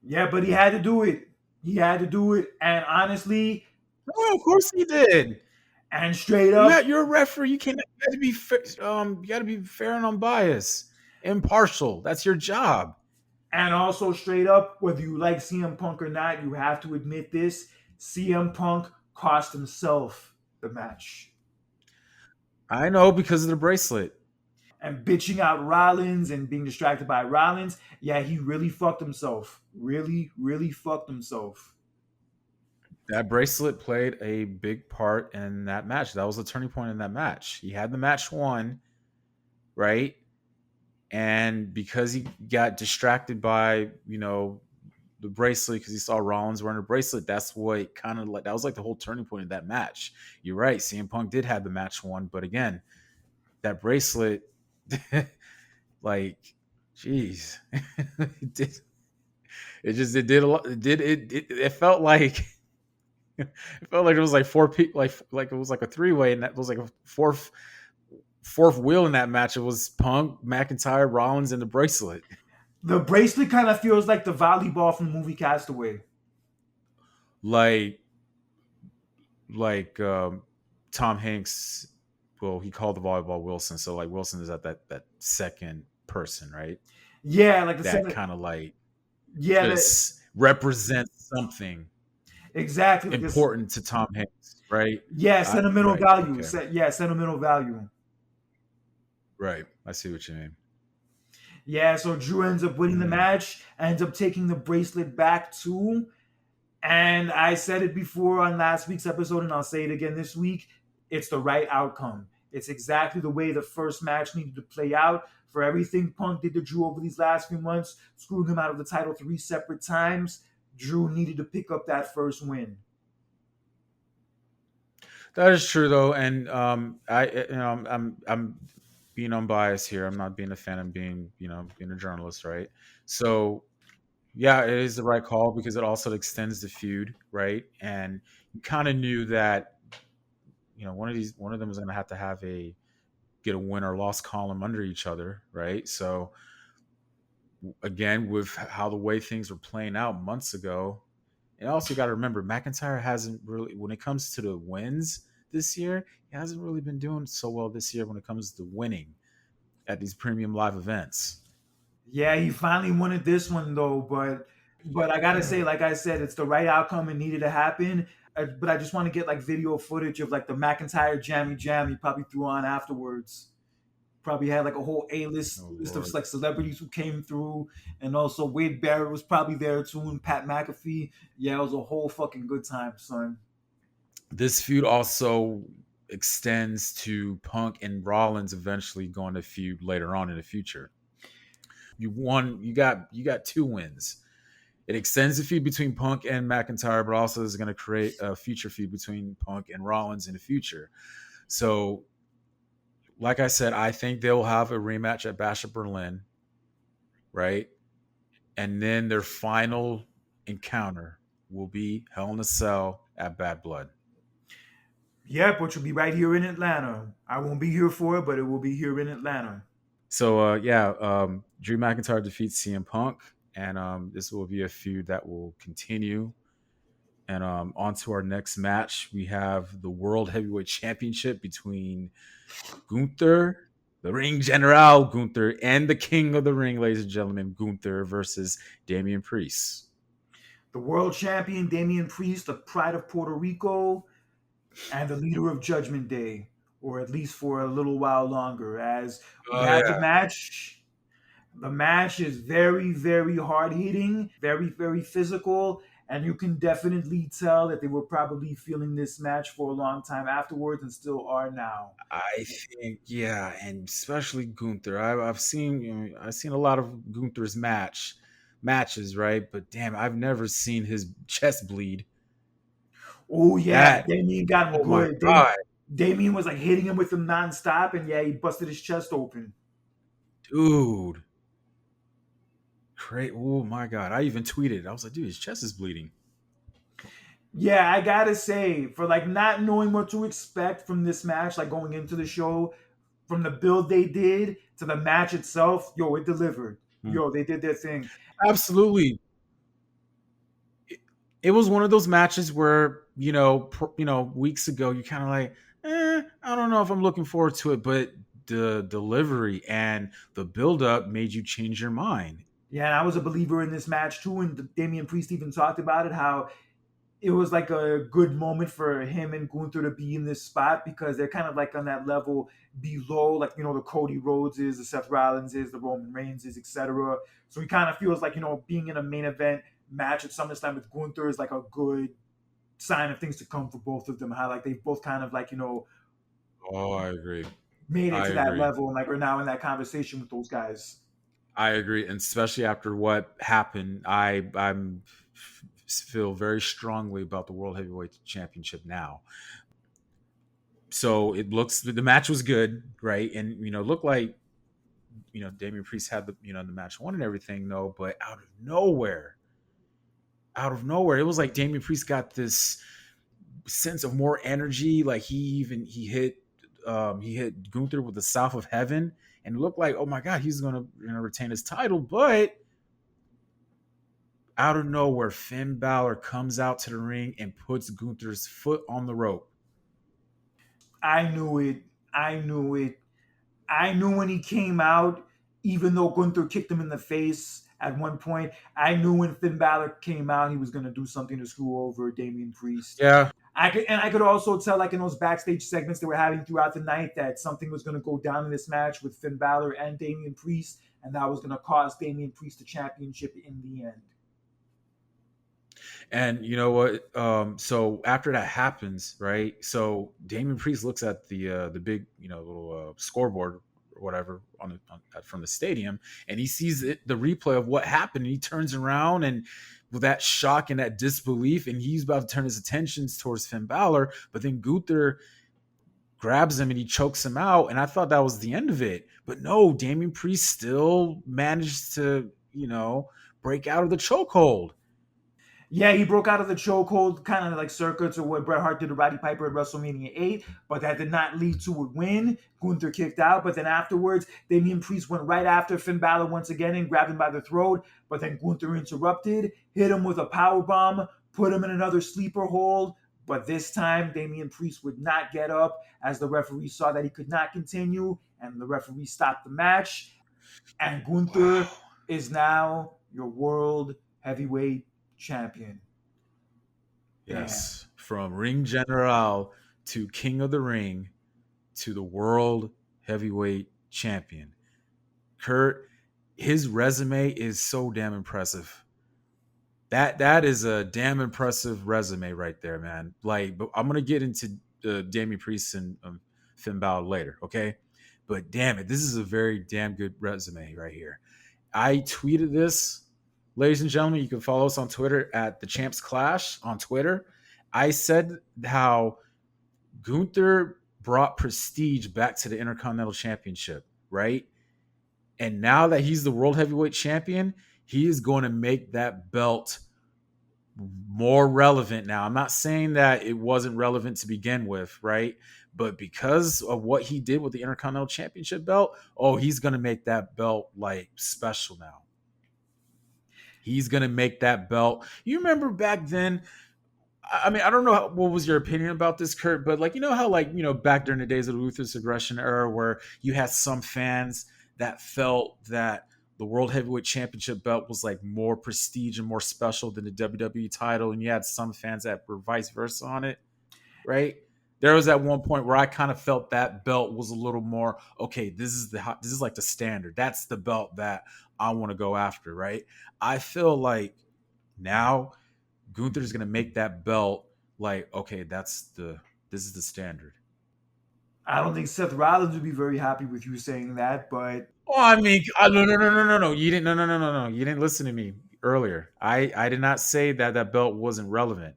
Yeah, but he had to do it. He had to do it. And honestly, Oh, of course he did. and straight up, You're a referee. You got to be you got to be fair and unbiased, impartial. That's your job. and also straight up, whether you like CM Punk or not, you have to admit this. CM Punk cost himself the match. I know because of the bracelet. And bitching out Rollins and being distracted by Rollins, yeah, he really fucked himself. Really, really fucked himself. That bracelet played a big part in that match. That was the turning point in that match. He had the match won, right? And because he got distracted by, the bracelet, because he saw Rollins wearing a bracelet, that's what kind of like that was like the whole turning point of that match. You're right. CM Punk did have the match won, but again, that bracelet, like, jeez, it did. It did a lot. It felt like it felt like it was like four people, like it was like a three-way, and that was like a fourth wheel in that match. It was Punk, McIntyre, Rollins, and the bracelet. The bracelet kind of feels like the volleyball from the movie Castaway. Like Tom Hanks. Well, he called the volleyball Wilson, so like Wilson is at that second person, right? Yeah, like the That second. kind of like Yeah, just represents something exactly. Like this. important to Tom Hanks, right? Yeah, sentimental Right. value. Okay. Yeah, sentimental value. Right. I see what you mean. Yeah, so Drew ends up winning the Mm. match, ends up taking the bracelet back too. And I said it before on last week's episode, and I'll say it again this week. It's the right outcome. It's exactly the way the first match needed to play out. For everything Punk did to Drew over these last few months, screwing him out of the title 3 separate times, Drew needed to pick up that first win. That is true though, and I'm being unbiased here. I'm not being a fan. I'm being a journalist, right? So yeah, it is the right call because it also extends the feud, right? And you kind of knew that one of them was going to have a get a win or loss column under each other, right? So again, with how the way things were playing out months ago, and also got to remember McIntyre hasn't really, when it comes to the wins this year, he hasn't really been doing so well this year when it comes to winning at these premium live events. Yeah, he finally wanted this one though, but I gotta say, like I said, it's the right outcome and needed to happen. But I just want to get like video footage of like the McIntyre jammy jam he probably threw on afterwards. Probably had like a whole A-list Oh list of Lord. like celebrities who came through, and also Wade Barrett was probably there too, and Pat McAfee. Yeah, it was a whole fucking good time, son. This feud also extends to Punk and Rollins eventually going to feud later on in the future. You got two wins. It extends the feud between Punk and McIntyre, but also is going to create a future feud between Punk and Rollins in the future. So, like I said, I think they'll have a rematch at Bash of Berlin, right? And then their final encounter will be Hell in a Cell at Bad Blood. Yep, which will be right here in Atlanta. I won't be here for it, but it will be here in Atlanta. So Drew McIntyre defeats CM Punk, and this will be a feud that will continue. And on to our next match, we have the World Heavyweight Championship between Gunther, the Ring General Gunther, and the King of the Ring, ladies and gentlemen, Gunther versus Damien Priest. The world champion, Damian Priest, the pride of Puerto Rico, and the leader of Judgment Day, or at least for a little while longer, as we Oh had the yeah, match. The match is very, very hard hitting, very, very physical, and you can definitely tell that they were probably feeling this match for a long time afterwards and still are now. I think and especially Gunther. I've seen I've seen a lot of Gunther's matches, right? But damn, I've never seen his chest bleed. Oh yeah, That Damien got him oh my good. god, Damien was like hitting him with him nonstop, and yeah, he busted his chest open. dude. Great. Oh my god. I even tweeted. I was like, dude, his chest is bleeding. Yeah, I gotta say, for like not knowing what to expect from this match, like going into the show, from the build they did to the match itself, yo, it delivered. Hmm. Yo, they did their thing. Absolutely. It was one of those matches where, weeks ago you kind of like, I don't know if I'm looking forward to it, but the delivery and the build up made you change your mind. Yeah, and I was a believer in this match too, and Damian Priest even talked about it, how it was like a good moment for him and Gunther to be in this spot because they're kind of like on that level below, like the Cody Rhodes is, the Seth Rollins is, the Roman Reigns is, etc. So he kind of feels like being in a main event match at SummerSlam with Gunther is like a good sign of things to come for both of them. How like they've both kind of like Oh, I agree. made it I to that agree. level and like are now in that conversation with those guys. I agree, and especially after what happened, I'm feel very strongly about the World Heavyweight Championship now. So it looks the match was good, right? And looked like Damian Priest had the match won and everything though, but out of nowhere, it was like Damian Priest got this sense of more energy. Like he hit Gunther with the South of Heaven, and it looked like, oh my god, he's gonna retain his title. But out of nowhere, Finn Balor comes out to the ring and puts Gunther's foot on the rope. I knew it. I knew it. I knew when he came out, even though Gunther kicked him in the face at one point, I knew when Finn Balor came out, he was going to do something to screw over Damian Priest. Yeah, I could also tell, like in those backstage segments they were having throughout the night, that something was going to go down in this match with Finn Balor and Damian Priest, and that was going to cost Damian Priest the championship in the end. and you know what? So after that happens, right? So Damian Priest looks at the big, little scoreboard or whatever from the stadium, and he sees the replay of what happened. And he turns around and with that shock and that disbelief, and he's about to turn his attentions towards Finn Balor, but then Gunther grabs him and he chokes him out. And I thought that was the end of it, but no, Damian Priest still managed to, break out of the chokehold. Yeah, he broke out of the chokehold, kind of like circa to what Bret Hart did to Roddy Piper at WrestleMania 8, but that did not lead to a win. Gunther kicked out, but then afterwards, Damian Priest went right after Finn Balor once again and grabbed him by the throat, but then Gunther interrupted, hit him with a power bomb, put him in another sleeper hold, but this time Damian Priest would not get up as the referee saw that he could not continue, and the referee stopped the match, and Gunther Wow. is now your world heavyweight champion. Damn. Yes, from Ring General to King of the Ring to the World Heavyweight champion. Kurt, his resume is so damn impressive. That is a damn impressive resume right there, man. Like, but I'm gonna get into Damien Priest and Finn Balor later, okay? But damn it, this is a very damn good resume right here. I tweeted this, ladies and gentlemen. You can follow us on Twitter at the Champs Clash on Twitter. I said how Gunther brought prestige back to the Intercontinental Championship, right? And now that he's the World Heavyweight Champion, he is going to make that belt more relevant now. I'm not saying that it wasn't relevant to begin with, right? But because of what he did with the Intercontinental Championship belt, oh, he's going to make that belt like special now. He's going to make that belt. You remember back then, I mean, I don't know what was your opinion about this, Kurt, but like, you know how like, you know, back during the days of the Ruthless Aggression era where you had some fans that felt that the World Heavyweight Championship belt was like more prestige and more special than the WWE title, and you had some fans that were vice versa on it, right? There was at one point where I kind of felt that belt was a little more okay. This is like the standard. That's the belt that I want to go after, right? I feel like now Gunther's going to make that belt like okay. This is the standard. I don't think Seth Rollins would be very happy with you saying that, but Oh, I mean, no. You didn't. No. You didn't listen to me earlier. I did not say that that belt wasn't relevant.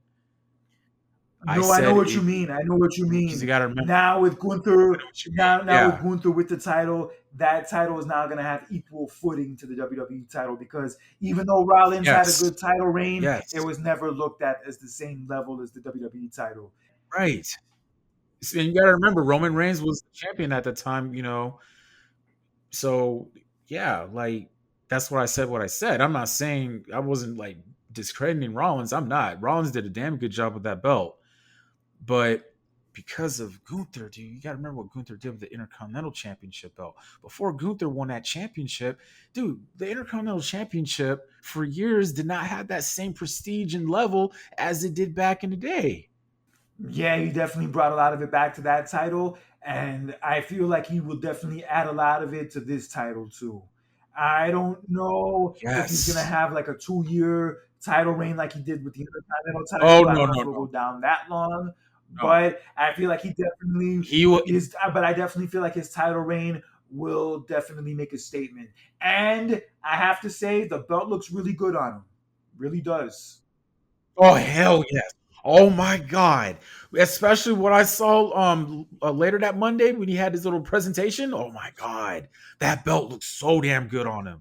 I no, I know said what you it mean. I know what you because you mean. got to remember. Now with I Gunther, know what you mean. now with Yeah. Gunther with the title, that title is now going to have equal footing to the WWE title because even though Rollins had a Yes. good title reign, it Yes. was never looked at as the same level as the WWE title. Right. And you got to remember, Roman Reigns was the champion at the time. You know, so yeah, like that's what I said. What I said. I'm not saying I wasn't like discrediting Rollins. I'm not. Rollins did a damn good job with that belt. But because of Gunther, dude, you got to remember what Gunther did with the Intercontinental Championship belt. Before Gunther won that championship, dude, the Intercontinental Championship for years did not have that same prestige and level as it did back in the day. Yeah, he definitely brought a lot of it back to that title, and I feel like he will definitely add a lot of it to this title too. I don't know if he's gonna Yes. have like a 2 year title reign like he did with the Intercontinental Oh title. I no, don't know if no, it'll no, go down that long, no. but I feel like he definitely He will. is. But I definitely feel like his title reign will definitely make a statement. And I have to say, the belt looks really good on him. Really does. Oh hell yes. Oh my god. Especially what I saw later that Monday when he had his little presentation. Oh my god. That belt looks so damn good on him.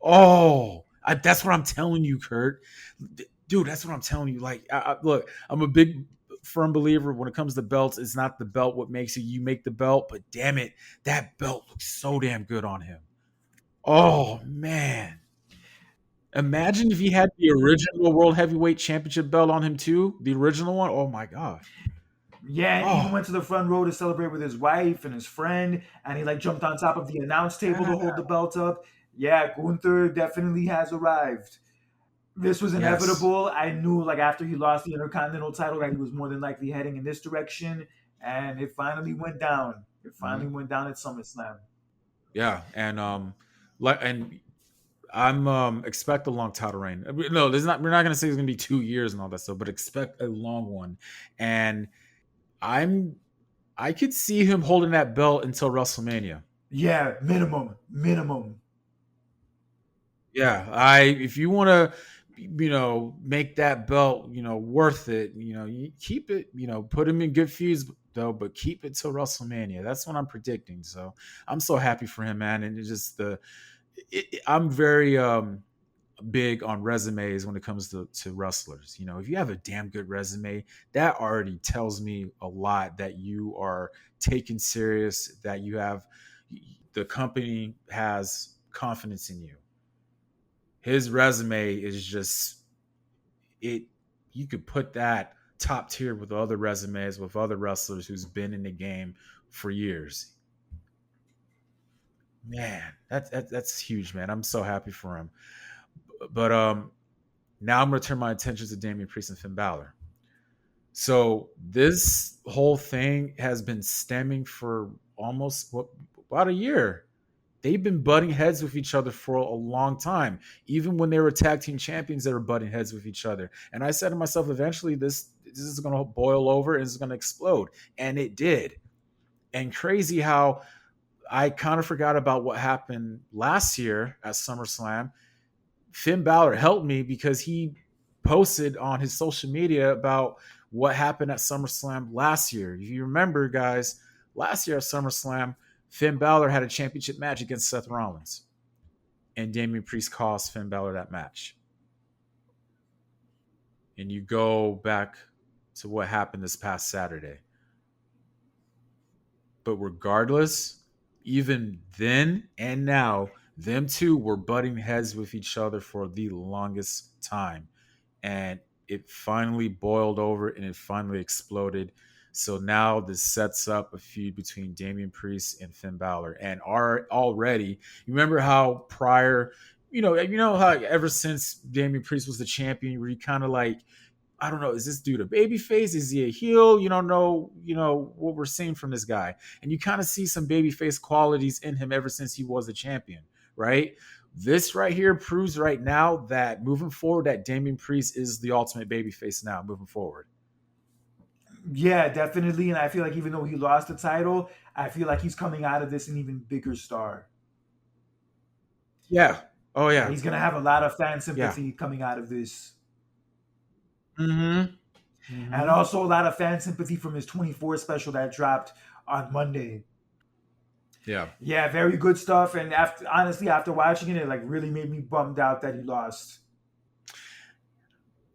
Oh, that's what I'm telling you, Kurt. Dude, that's what I'm telling you. Like, look, I'm a big, firm believer when it comes to belts. It's not the belt what makes you. You make the belt, but damn it, that belt looks so damn good on him. Oh man, imagine if he had the original World Heavyweight Championship belt on him too, the original one. Oh my god. Yeah, and even Oh went to the front row to celebrate with his wife and his friend, and he like jumped on top of the announce table to yeah. hold the belt up. Yeah, Gunther definitely has arrived. This was Yes. inevitable. I knew like after he lost the Intercontinental title that he was more than likely heading in this direction, and it finally went down. It finally Mhm. went down at SummerSlam. Yeah, and like and I'm expect a long title reign. No, there's not. We're not gonna say it's gonna be 2 years and all that stuff, but expect a long one. And I'm I could see him holding that belt until WrestleMania. Yeah, minimum. Yeah, I if you want to, make that belt, worth it. You keep it. Put him in good feuds though, but keep it till WrestleMania. That's what I'm predicting. So I'm so happy for him, man. And it's just I'm very big on resumes when it comes to wrestlers. If you have a damn good resume, that already tells me a lot that you are taken serious, that you have the company has confidence in you. His resume is just it you could put that top tier with other resumes with other wrestlers who's been in the game for years. Man, that's huge, man. I'm so happy for him. But now I'm going to turn my attention to Damian Priest and Finn Balor. So this whole thing has been stemming for almost About a year. They've been butting heads with each other for a long time. Even when they were tag team champions, they were butting heads with each other. And I said to myself, eventually this is going to boil over and it's going to explode. And it did. And crazy how I kind of forgot about what happened last year at SummerSlam. Finn Balor helped me because he posted on his social media about what happened at SummerSlam last year. If you remember, guys, last year at SummerSlam, Finn Balor had a championship match against Seth Rollins, and Damien Priest cost Finn Balor that match. And you go back to what happened this past Saturday. But regardless, even then and now, them two were butting heads with each other for the longest time. And it finally boiled over and it finally exploded. So now this sets up a feud between Damian Priest and Finn Balor. And are already, you remember how prior, you know how ever since Damian Priest was the champion, where you kind of like, I don't know, is this dude a baby face? Is he a heel? You don't know, what we're seeing from this guy. And you kind of see some baby face qualities in him ever since he was a champion, right? This right here proves right now that moving forward, that Damian Priest is the ultimate baby face now moving forward. Yeah, definitely. And I feel like even though he lost the title, I feel like he's coming out of this an even bigger star. Yeah. Oh, Yeah, yeah. he's gonna have a lot of fan Yeah. sympathy coming out of this. Mm-hmm. And Mm-hmm. also a lot of fan sympathy from his 24 special that dropped on Monday. Yeah. Yeah, very good stuff. And after honestly, after watching it, it like really made me bummed out that he lost.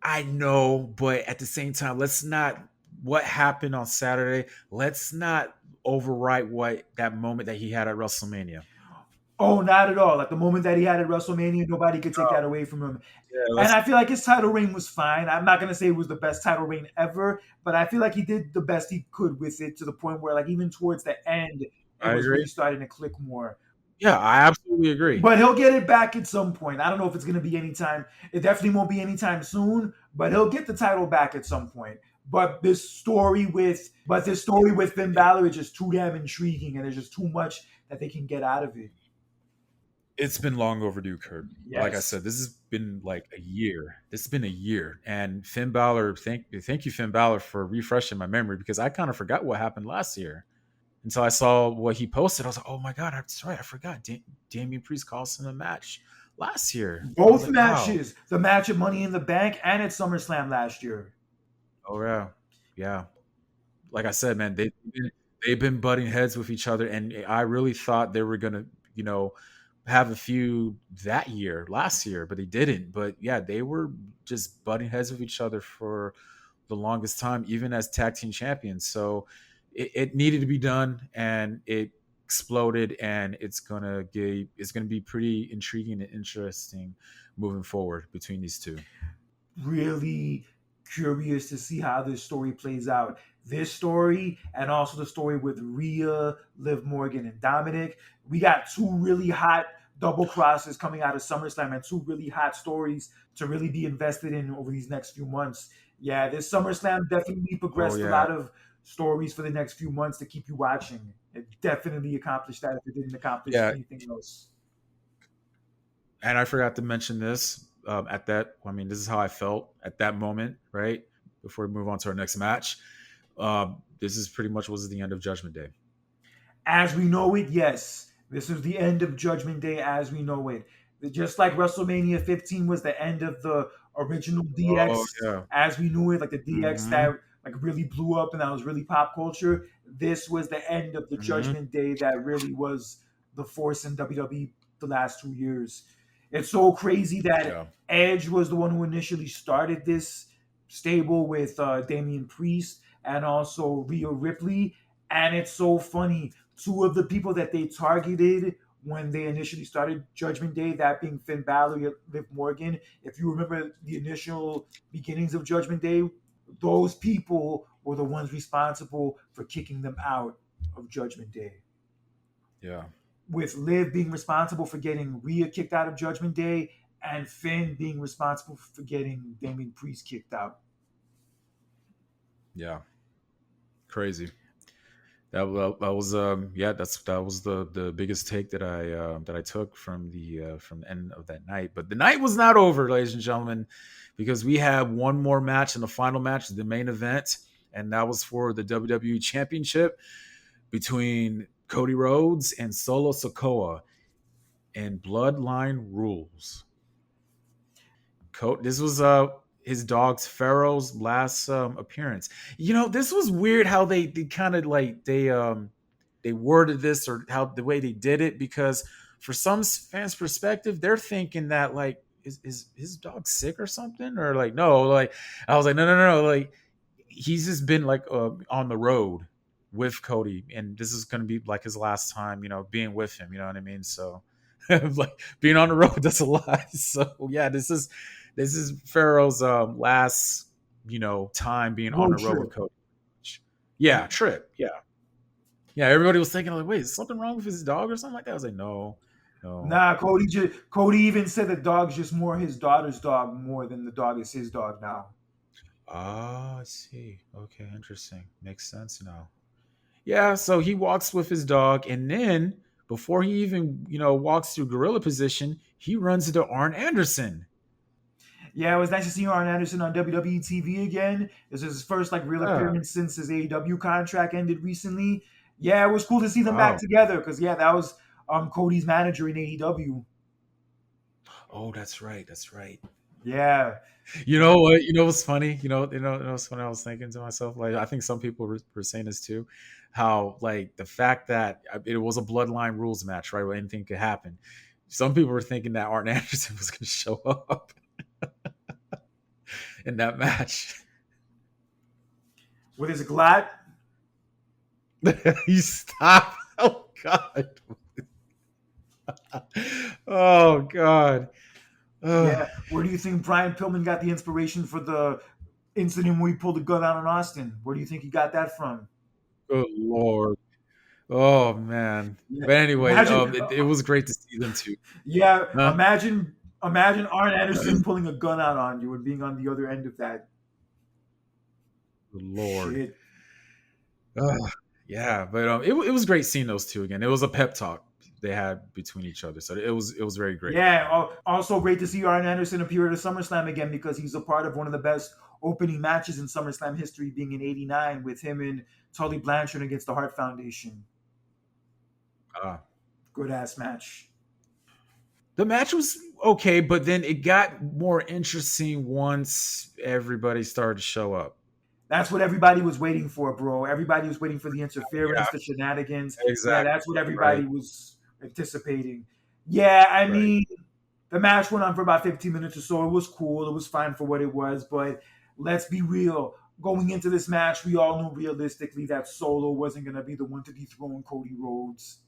I know, but at the same time, let's not, what happened on Saturday, let's not overwrite what that moment that he had at WrestleMania. Oh, not at all. Like the moment that he had at WrestleMania, nobody could take that away from him. Yeah, And let's. I feel like his title reign was fine. I'm not gonna say it was the best title reign ever, but I feel like he did the best he could with it to the point where, like, even towards the end, it I was agree. really starting to click more. Yeah, I absolutely agree. But he'll get it back at some point. I don't know if it's gonna be anytime. It definitely won't be anytime soon, but he'll get the title back at some point. But this story with Finn Balor is just too damn intriguing, and there's just too much that they can get out of it. It's been long overdue, Kurt. Like I Yes. said, this has been like a year. This has been a year. And Finn Balor, thank you, Finn Balor, for refreshing my memory because I kind of forgot what happened last year until I saw what he posted. I was like, oh my God, that's right. I forgot. Damian Priest cost him a match last year. I was Both like, wow. matches, the match at Money in the Bank and at SummerSlam last year. Oh, yeah. Yeah. Like I said, man, they've been butting heads with each other. And I really thought they were going to, have a few that year, last year, but they didn't. But yeah, they were just butting heads with each other for the longest time, even as tag team champions. So it needed to be done, and it exploded, and it's gonna be pretty intriguing and interesting moving forward between these two. Really curious to see how this story plays out. This story and also the story with Rhea, Liv Morgan, and Dominik. We got two really hot double crosses coming out of SummerSlam and two really hot stories to really be invested in over these next few months. Yeah, this SummerSlam definitely Oh progressed a yeah, lot of stories for the next few months to keep you watching. It definitely accomplished that if it didn't accomplish yeah. anything else. And I forgot to mention this at that. I mean, this is how I felt at that moment, right? Before we move on to our next match, this is pretty much was the end of Judgment Day. As we know it, yes. This is the end of Judgment Day as we know it. Just like WrestleMania 15 was the end of the original Oh DX yeah. as we knew it, like the DX Mm-hmm. that like really blew up and that was really pop culture. This was the end of the Mm-hmm. Judgment Day that really was the force in WWE the last 2 years. It's so crazy that Yeah. Edge was the one who initially started this stable with Damian Priest and also Rhea Ripley. And it's so funny two of the people that they targeted when they initially started Judgment Day, that being Finn Balor, Liv Morgan. If you remember the initial beginnings of Judgment Day, those people were the ones responsible for kicking them out of Judgment Day. Yeah. With Liv being responsible for getting Rhea kicked out of Judgment Day, and Finn being responsible for getting Damien Priest kicked out. Yeah. Crazy. That was yeah, that was the biggest take that I took from the end of that night. But the night was not over, ladies and gentlemen, because we have one more match in the final match, the main event, and that was for the WWE Championship between Cody Rhodes and Solo Sikoa and Bloodline Rules. This was his dog's Pharaoh's last appearance. You know, this was weird how they kind of like they worded this, or how the way they did it, because for some fans' perspective, they're thinking that like is his dog sick or something, or like no, like I was like no, like he's just been like on the road with Cody, and this is going to be like his last time, being with him. You know what I mean? So like being on the road, that's a lot. So yeah, this is Pharaoh's last, time being on the Road road with trip. Cody. Yeah, trip. Yeah, yeah. Everybody was thinking like, wait, is something wrong with his dog or something like that? I was like, no, no. Nah, Cody even said the dog's just more his daughter's dog more than the dog is his dog now. Ah, I see. Okay, interesting. Makes sense now. Yeah, so he walks with his dog, and then before he even, walks through gorilla position, he runs into Arn Anderson. Yeah, it was nice to see Arn Anderson on WWE TV again. This is his first like real Yeah. appearance since his AEW contract ended recently. Yeah, it was cool to see them back Wow. together because yeah, that was Cody's manager in AEW. Oh, that's right. That's right. Yeah, You know what? You know what's funny? What's funny? I was thinking to myself, like, I think some people were saying this too, how like the fact that it was a bloodline rules match, right? Where anything could happen. Some people were thinking that Arn Anderson was going to show up in that match. with his glat. You stop. Oh God. Oh God. Yeah, Oh, where do you think Brian Pillman got the inspiration for the incident where he pulled the gun out on Austin? Where do you think he got that from? good Lord. Oh man. Yeah, But anyway, imagine. it was great to see them too. Yeah, Huh? imagine Arn Anderson pulling a gun out on you and being on the other end of that. Good Lord. Shit. Ugh, yeah, but it was great seeing those two again. It was a pep talk they had between each other, so it was very great. Yeah. Also great to see Arn Anderson appear at a SummerSlam again because he's a part of one of the best opening matches in SummerSlam history, being in '89 with him and Tully Blanchard against the Hart Foundation. Uh, Good ass match. the match was okay, but then it got more interesting once everybody started to show up. That's what everybody was waiting for, bro. Everybody was waiting for the Yeah, interference, the shenanigans. Yeah, exactly. that's what Right, everybody was anticipating. Yeah, I right. mean, the match went on for about 15 minutes or so. It was cool. It was fine for what it was. But let's be real. Going into this match, we all knew realistically that Solo wasn't going to be the one to dethrone Cody Rhodes.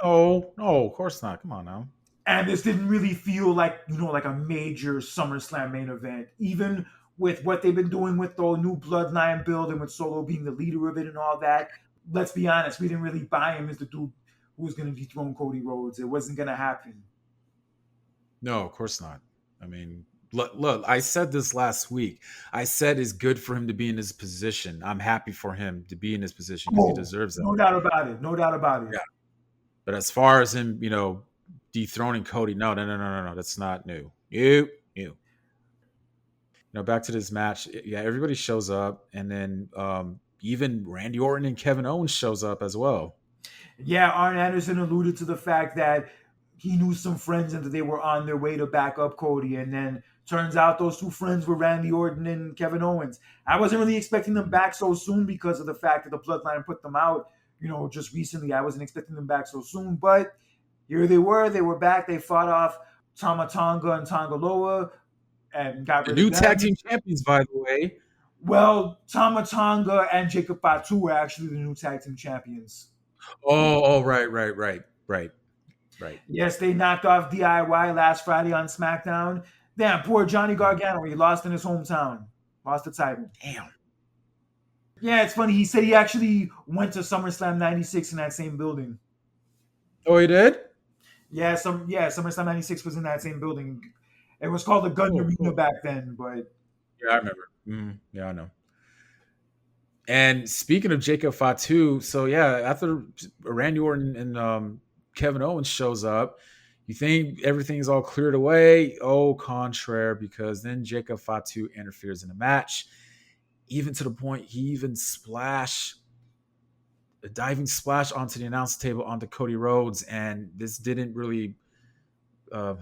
Oh no, of course not. Come on now. And this didn't really feel like, like a major SummerSlam main event. Even with what they've been doing with the new bloodline build and with Solo being the leader of it and all that, let's be honest, we didn't really buy him as the dude who was going to dethrone Cody Rhodes. It wasn't going to happen. No, of course not. I mean, look, I said this last week. I said it's good for him to be in his position. I'm happy for him to be in his position because he Oh, deserves that. no doubt about it. No doubt about Yeah. it. But as far as him, dethroning Cody, no, no, no, no, no, no. That's not new. New. Back to this match. Yeah, everybody shows up, and then even Randy Orton and Kevin Owens shows up as well. Yeah, Arn Anderson alluded to the fact that he knew some friends and that they were on their way to back up Cody. And then turns out those two friends were Randy Orton and Kevin Owens. I wasn't really expecting them back so soon because of the fact that the Bloodline put them out, just recently. I wasn't expecting them back so soon, but here they were. They were back. They fought off Tama Tonga and Tongaloa and got The rid of new tag them. team champions, by the way. Well, Tama Tonga and Jacob Fatu were actually the new tag team champions. Oh, right. Yes, they knocked off DIY last Friday on SmackDown. Damn, poor Johnny Mhm. Gargano. He lost in his hometown. Lost the title. Damn. Yeah, it's funny. He said he actually went to SummerSlam '96 in that same building. Oh, he did. SummerSlam '96 was in that same building. It was called the Gun Cool, Arena cool. back then, but Yeah, I remember. Yeah, I know. And speaking of Jacob Fatu, so yeah, after Randy Orton and Kevin Owens shows up, you think everything's all cleared away. Oh, contraire, because then Jacob Fatu interferes in the match, even to the point he even splash a diving splash onto the announce table onto Cody Rhodes, and this didn't really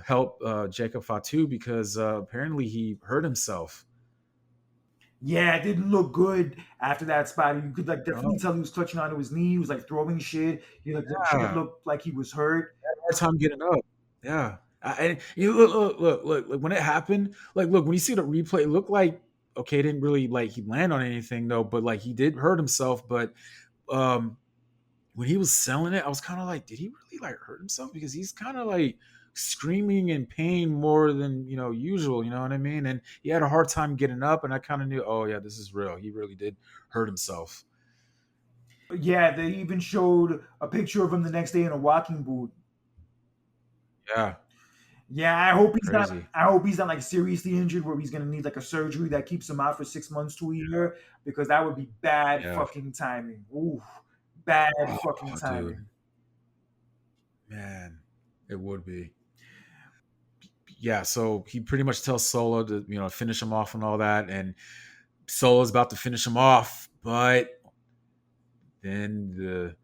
help Jacob Fatu because apparently he hurt himself. Yeah, it didn't look good after that spot. You could like definitely Oh, tell he was clutching onto his knee. He was like throwing shit. He like the shit yeah, looked like he was hurt. hard time getting up. Yeah, and you look when it happened. Like, look when you see the replay, it looked like okay, it didn't really like he land on anything though, but like he did hurt himself. But um, when he was selling it, I was kind of like, did he really like hurt himself? Because he's kind of like screaming in pain more than usual. You know what I mean? And he had a hard time getting up, and I kind of knew, oh yeah, this is real. He really did hurt himself. Yeah, they even showed a picture of him the next day in a walking boot. Yeah, Yeah, I hope he's not. crazy. I hope he's not like seriously injured where he's gonna need like a surgery that keeps him out for 6 months to a year because that would be bad Yeah. fucking timing. Ooh, bad fucking Oh, dude, timing. man, it would be. Yeah, so he pretty much tells Solo to finish him off and all that, and Solo's about to finish him off, but then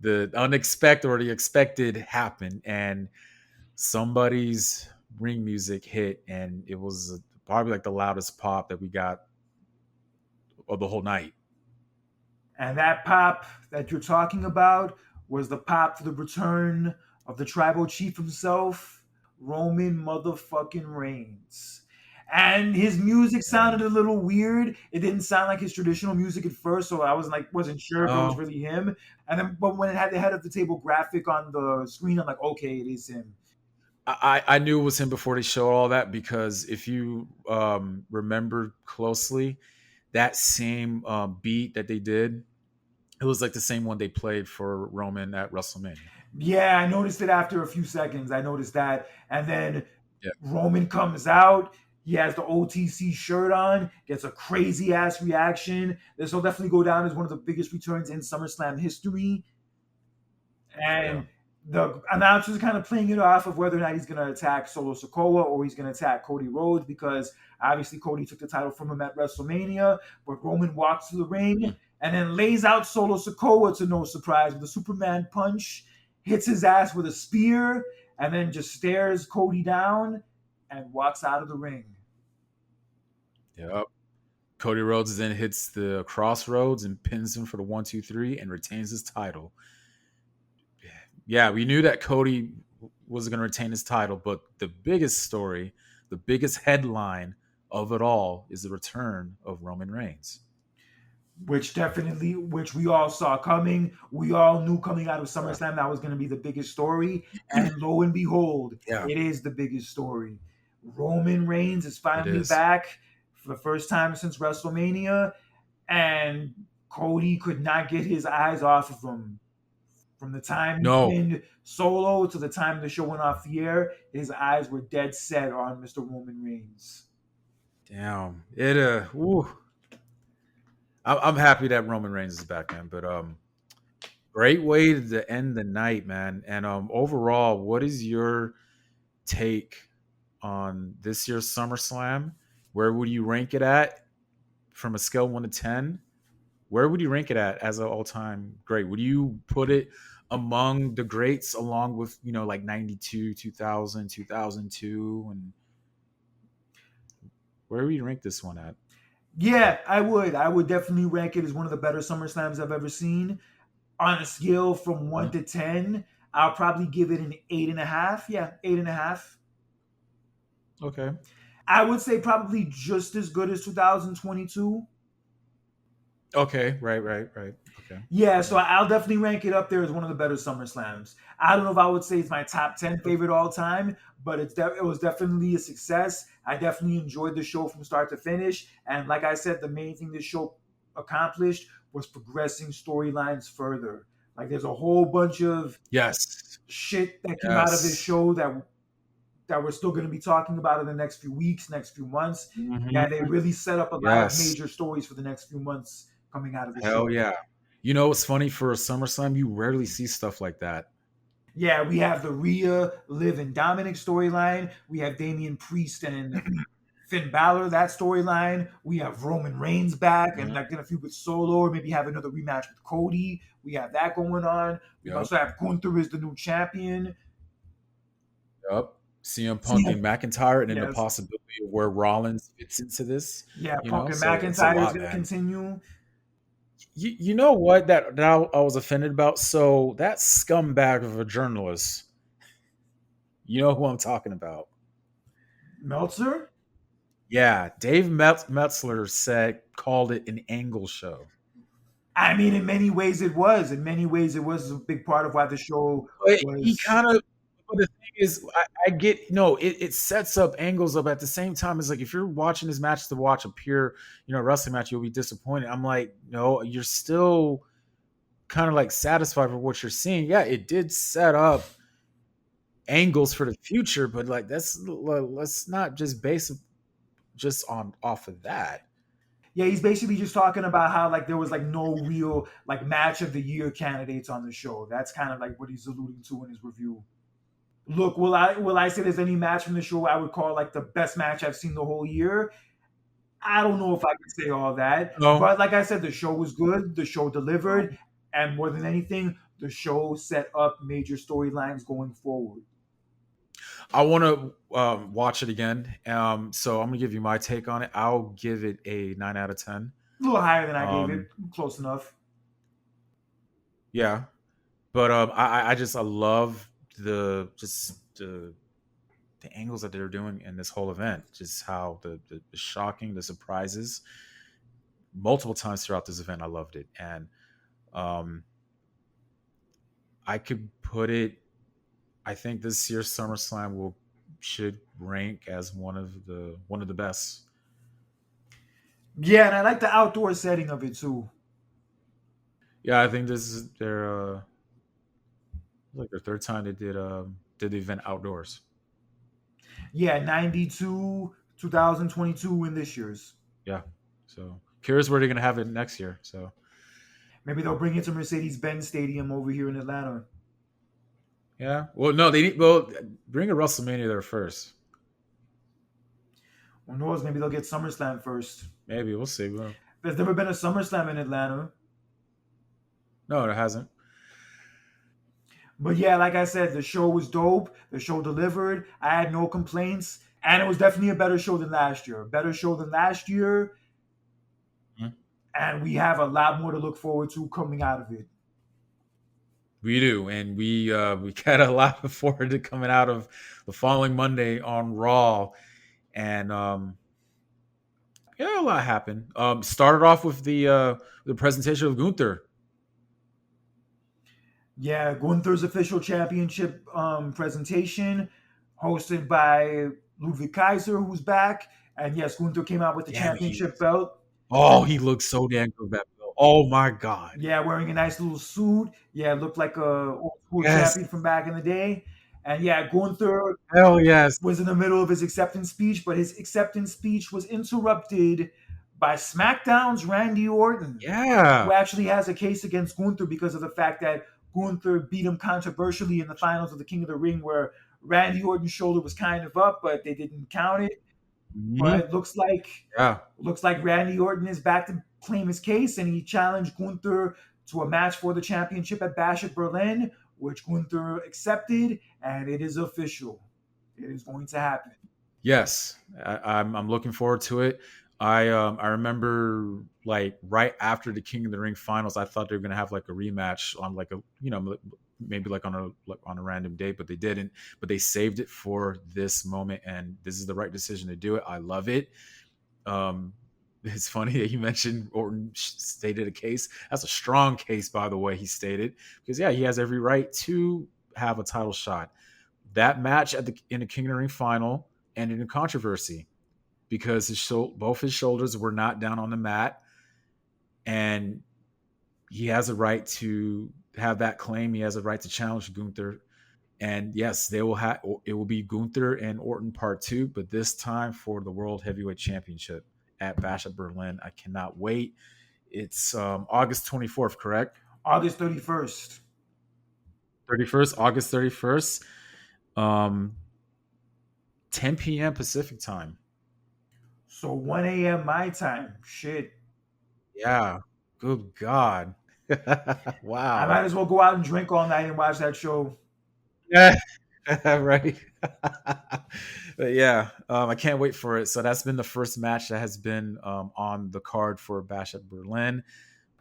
the unexpected or the expected happened, and somebody's ring music hit, and it was probably like the loudest pop that we got of the whole night. And that pop that you're talking about was the pop for the return of the tribal chief himself, Roman motherfucking Reigns. And his music Yeah. sounded a little weird. It didn't sound like his traditional music at first, so I wasn't sure if it was No, really him. And then, but when it had the head of the table graphic on the screen, I'm like, okay, it is him. I knew it was him before they showed all that because if you remember closely, that same beat that they did, it was like the same one they played for Roman at WrestleMania. Yeah, I noticed it after a few seconds. I noticed that. And then Yeah. Roman comes out. He has the OTC shirt on, gets a crazy ass reaction. This will definitely go down as one of the biggest returns in SummerSlam history. Yeah. And the announcers kind of playing it off of whether or not he's going to attack Solo Sikoa or he's going to attack Cody Rhodes because obviously Cody took the title from him at WrestleMania. But Roman walks to the ring and then lays out Solo Sikoa to no surprise with a Superman punch, hits his ass with a spear, and then just stares Cody down and walks out of the ring. Yep. Cody Rhodes then hits the crossroads and pins him for the 1, 2, 3 and retains his title. Yeah, we knew that Cody was going to retain his title, but the biggest story, the biggest headline of it all is the return of Roman Reigns. Which we all saw coming. We all knew coming out of Yeah. SummerSlam that was going to be the biggest story. And lo and behold, Yeah, it is the biggest story. Roman Reigns is it finally is. back for the first time since WrestleMania. And Cody could not get his eyes off of him. From the time he No. pinned Solo to the time the show went off the air, his eyes were dead set on Mr. Roman Reigns. Damn. It woo. I'm happy that Roman Reigns is back, man. But great way to end the night, man. And overall, what is your take on this year's SummerSlam? Where would you rank it at from a scale 1 to 10? Where would you rank it at as an all-time great? Would you put it among the greats along with, like 92, 2000, 2002? And where would you rank this one at? Yeah, I would. I would definitely rank it as one of the better SummerSlams I've ever seen. On a scale from one Mhm. to 10, I'll probably give it an 8.5. Yeah, 8.5. Okay. I would say probably just as good as 2022. Okay. Right. Okay. Yeah, so Yeah. I'll definitely rank it up there as one of the better SummerSlams. I don't know if I would say it's my top 10 Okay. favorite all time, but it was definitely a success. I definitely enjoyed the show from start to finish. And like I said, the main thing this show accomplished was progressing storylines further. Like there's a whole bunch of Yes. shit that came out of this Yes. show that that we're still going to be talking about in the next few weeks, next few months. Yeah, they Mhm. really set up a lot of Yes. major stories for the next few months coming out of the Hell show. yeah. You know, it's funny for a SummerSlam, you rarely see stuff like that. Yeah, we have the Rhea, Liv, and Dominik storyline. We have Damian Priest and Finn Balor, that storyline. We have Roman Reigns back and Mhm. like gonna feud with Solo, or maybe have another rematch with Cody. We have that going on. We Yep. also have Gunther as the new champion. Yep. CM Punk CM, and McIntyre, and then the yes, possibility of where Rollins fits into this, yeah, you Punk know? and So it's a McIntyre is lot, gonna man. continue. You know what that I was offended about? So that scumbag of a journalist, you know who I'm talking about. Meltzer. Yeah, Dave Metzler called it an angle show. I mean, in many ways it was. In many ways it was a big part of why the show But he was. kind of. But the thing is, I get no. It sets up angles up at the same time. It's like if you're watching this match to watch a pure, wrestling match, you'll be disappointed. I'm like, no, you're still kind of like satisfied with what you're seeing. Yeah, it did set up angles for the future, but like let's not just base it just on off of that. Yeah, he's basically just talking about how like there was like no real like match of the year candidates on the show. That's kind of like what he's alluding to in his review. Look, will I say there's any match from the show I would call like the best match I've seen the whole year? I don't know if I can say all that, No, but like I said, the show was good. The show delivered, and more than anything, the show set up major storylines going forward. I want to watch it again. So I'm gonna give you my take on it. I'll give it a 9 out of 10. A little higher than I gave it, Um, close enough. yeah, but I love the angles that they're doing in this whole event. Just how the shocking, the surprises, multiple times throughout this event. I loved it, and um, I could put it. I think this year's SummerSlam will should rank as one of the best. Yeah, and I like the outdoor setting of it too. Yeah, I think this is their third time they did the event outdoors. Yeah, 92, 2022, in this year's. Yeah, so curious where they're gonna have it next year. So Maybe they'll bring it to Mercedes-Benz Stadium over here in Atlanta. yeah, well, no, they need bring a WrestleMania there first. Who knows? Maybe they'll get SummerSlam first. Maybe we'll see. Well, There's never been a SummerSlam in Atlanta. no, it hasn't. But yeah, like I said, the show was dope. The show delivered. I had no complaints. And it was definitely a better show than last year. Better show than last year. Mhm. And we have a lot more to look forward to coming out of it. We do, and we got a lot forward to coming out of the following Monday on Raw, and yeah, a lot happened. Started off with the presentation of Gunther. Yeah, Gunther's official championship presentation, hosted by Ludwig Kaiser, who's back. And yes, Gunther came out with the Damn, championship belt. he looks so damn good with that belt. Oh my god. Yeah, wearing a nice little suit. Yeah, looked like a old school Yes. champion from back in the day. And yeah, Gunther Hell yes. was in the middle of his acceptance speech, but his acceptance speech was interrupted by SmackDown's Randy Orton, Yeah. who actually has a case against Gunther because of the fact that Gunther beat him controversially in the finals of the King of the Ring, where Randy Orton's shoulder was kind of up, but they didn't count it. Mhm. But Yeah. looks like Randy Orton is back to claim his case, and he challenged Gunther to a match for the championship at Bash at Berlin, which Gunther accepted, and it is official. It is going to happen. Yes, I'm looking forward to it. I remember like right after the King of the Ring finals, I thought they were gonna have like a rematch on like a maybe like on a random date, but they didn't. But they saved it for this moment, and this is the right decision to do it. I love it. Um, it's funny that you mentioned Orton stated a case. That's a strong case, by the way. He stated because yeah, he has every right to have a title shot. That match in the King of the Ring final ended in controversy because both his shoulders were not down on the mat, and he has a right to have that claim. He has a right to challenge Gunther, And yes, they will have it will be Gunther and Orton part 2, but this time for the World Heavyweight Championship at Bash at Berlin. I cannot wait. It's August 24th, correct? August 31st. 31st, August 31st. Um 10 p.m. Pacific time. So 1 a.m. my time. Shit. Yeah. Good God. I Wow. might as well go out and drink all night and watch that show. Yeah. Right. But yeah, I can't wait for it. So that's been the first match that has been on the card for Bash at Berlin.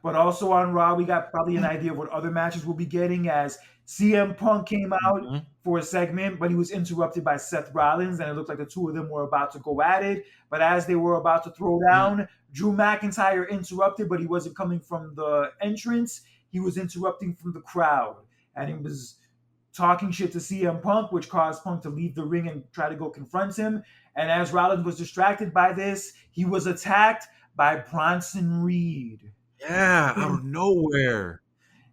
But also on Raw, we got probably an idea of what other matches we'll be getting as CM Punk came out Mhm. for a segment, but he was interrupted by Seth Rollins, and it looked like the two of them were about to go at it. But as they were about to throw Mm. down, Drew McIntyre interrupted, but he wasn't coming from the entrance. He was interrupting from the crowd. And he was talking shit to CM Punk, which caused Punk to leave the ring and try to go confront him. And as Rollins was distracted by this, he was attacked by Bronson Reed. Yeah, out of nowhere.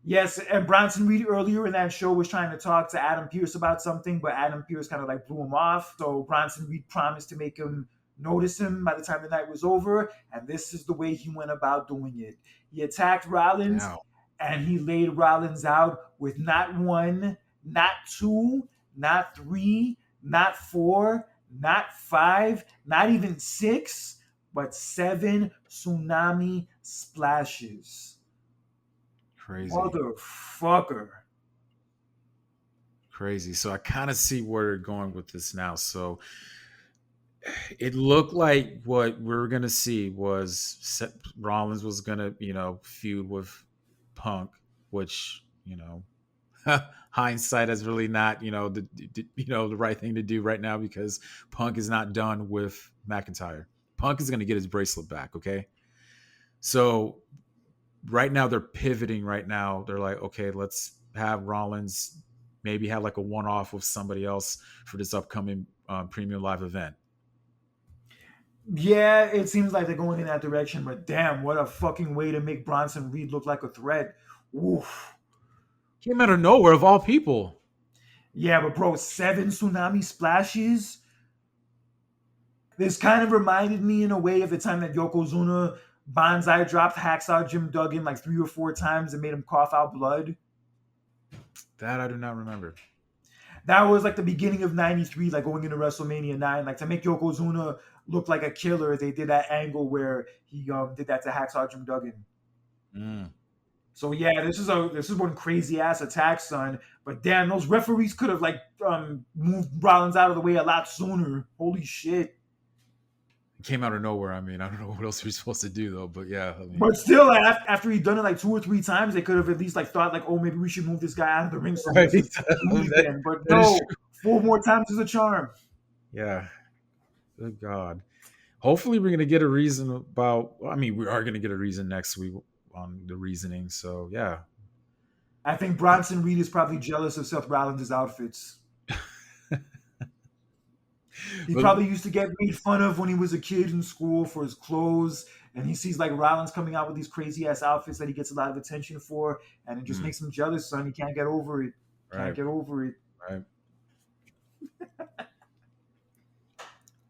Yes, and Bronson Reed earlier in that show was trying to talk to Adam Pearce about something, but Adam Pearce kind of like blew him off. So Bronson Reed promised to make him notice him by the time the night was over, and this is the way he went about doing it. He attacked Rollins, Wow. and he laid Rollins out with not one, not two, not three, not four, not five, not even six, but 7 tsunami splashes. Crazy. Motherfucker. Crazy. So I kind of see where you're going with this now. So it looked like what we were gonna see was Rollins was gonna, feud with Punk, which hindsight is really not, the right thing to do right now because Punk is not done with McIntyre. Punk is gonna get his bracelet back. Okay, so right now they're pivoting. Right now they're like, okay, let's have Rollins maybe have like a one-off with somebody else for this upcoming premium live event. Yeah, it seems like they're going in that direction, but damn, what a fucking way to make Bronson Reed look like a threat. Oof. Came out of nowhere of all people. Yeah, but bro, 7 tsunami splashes. This kind of reminded me in a way of the time that Yokozuna Banzai dropped Hacksaw Jim Duggan like 3 or 4 times and made him cough out blood. That I do not remember. That was like the beginning of '93, like going into WrestleMania 9. Like to make Yokozuna look like a killer, they did that angle where he did that to Hacksaw Jim Duggan. Mm. So yeah, this is one crazy ass attack, son. But damn, those referees could have like moved Rollins out of the way a lot sooner. Holy shit! It came out of nowhere. I mean, I don't know what else we're supposed to do though, but yeah, I mean, But still, like, after he'd done it like 2 or 3 times, they could have at least like thought like, oh, maybe we should move this guy out of the ring so he right. doesn't lose that, again. But that is no, true. 4 more times is a charm. Yeah. Good God. Hopefully, we're gonna get a reason about. I mean, we are gonna get a reason next week on the reasoning. So yeah. I think Bronson Reed is probably jealous of Seth Rollins' outfits. He But probably used to get made fun of when he was a kid in school for his clothes, and he sees like Rollins coming out with these crazy ass outfits that he gets a lot of attention for, and it just mm, makes him jealous, son. He can't get over it. Can't right, get over it. right.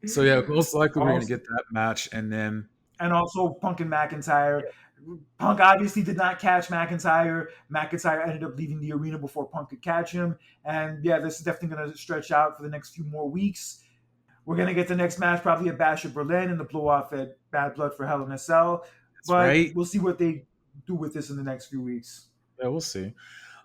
So yeah, most likely we're gonna Also, get that match, and then and also Punk and McIntyre. Punk obviously did not catch McIntyre. McIntyre ended up leaving the arena before Punk could catch him. And yeah, this is definitely going to stretch out for the next few more weeks. We're going to get the next match probably at Bash at Berlin and the blow off at Bad Blood for Hell in a Cell. that's But right. we'll see what they do with this in the next few weeks. Yeah, we'll see.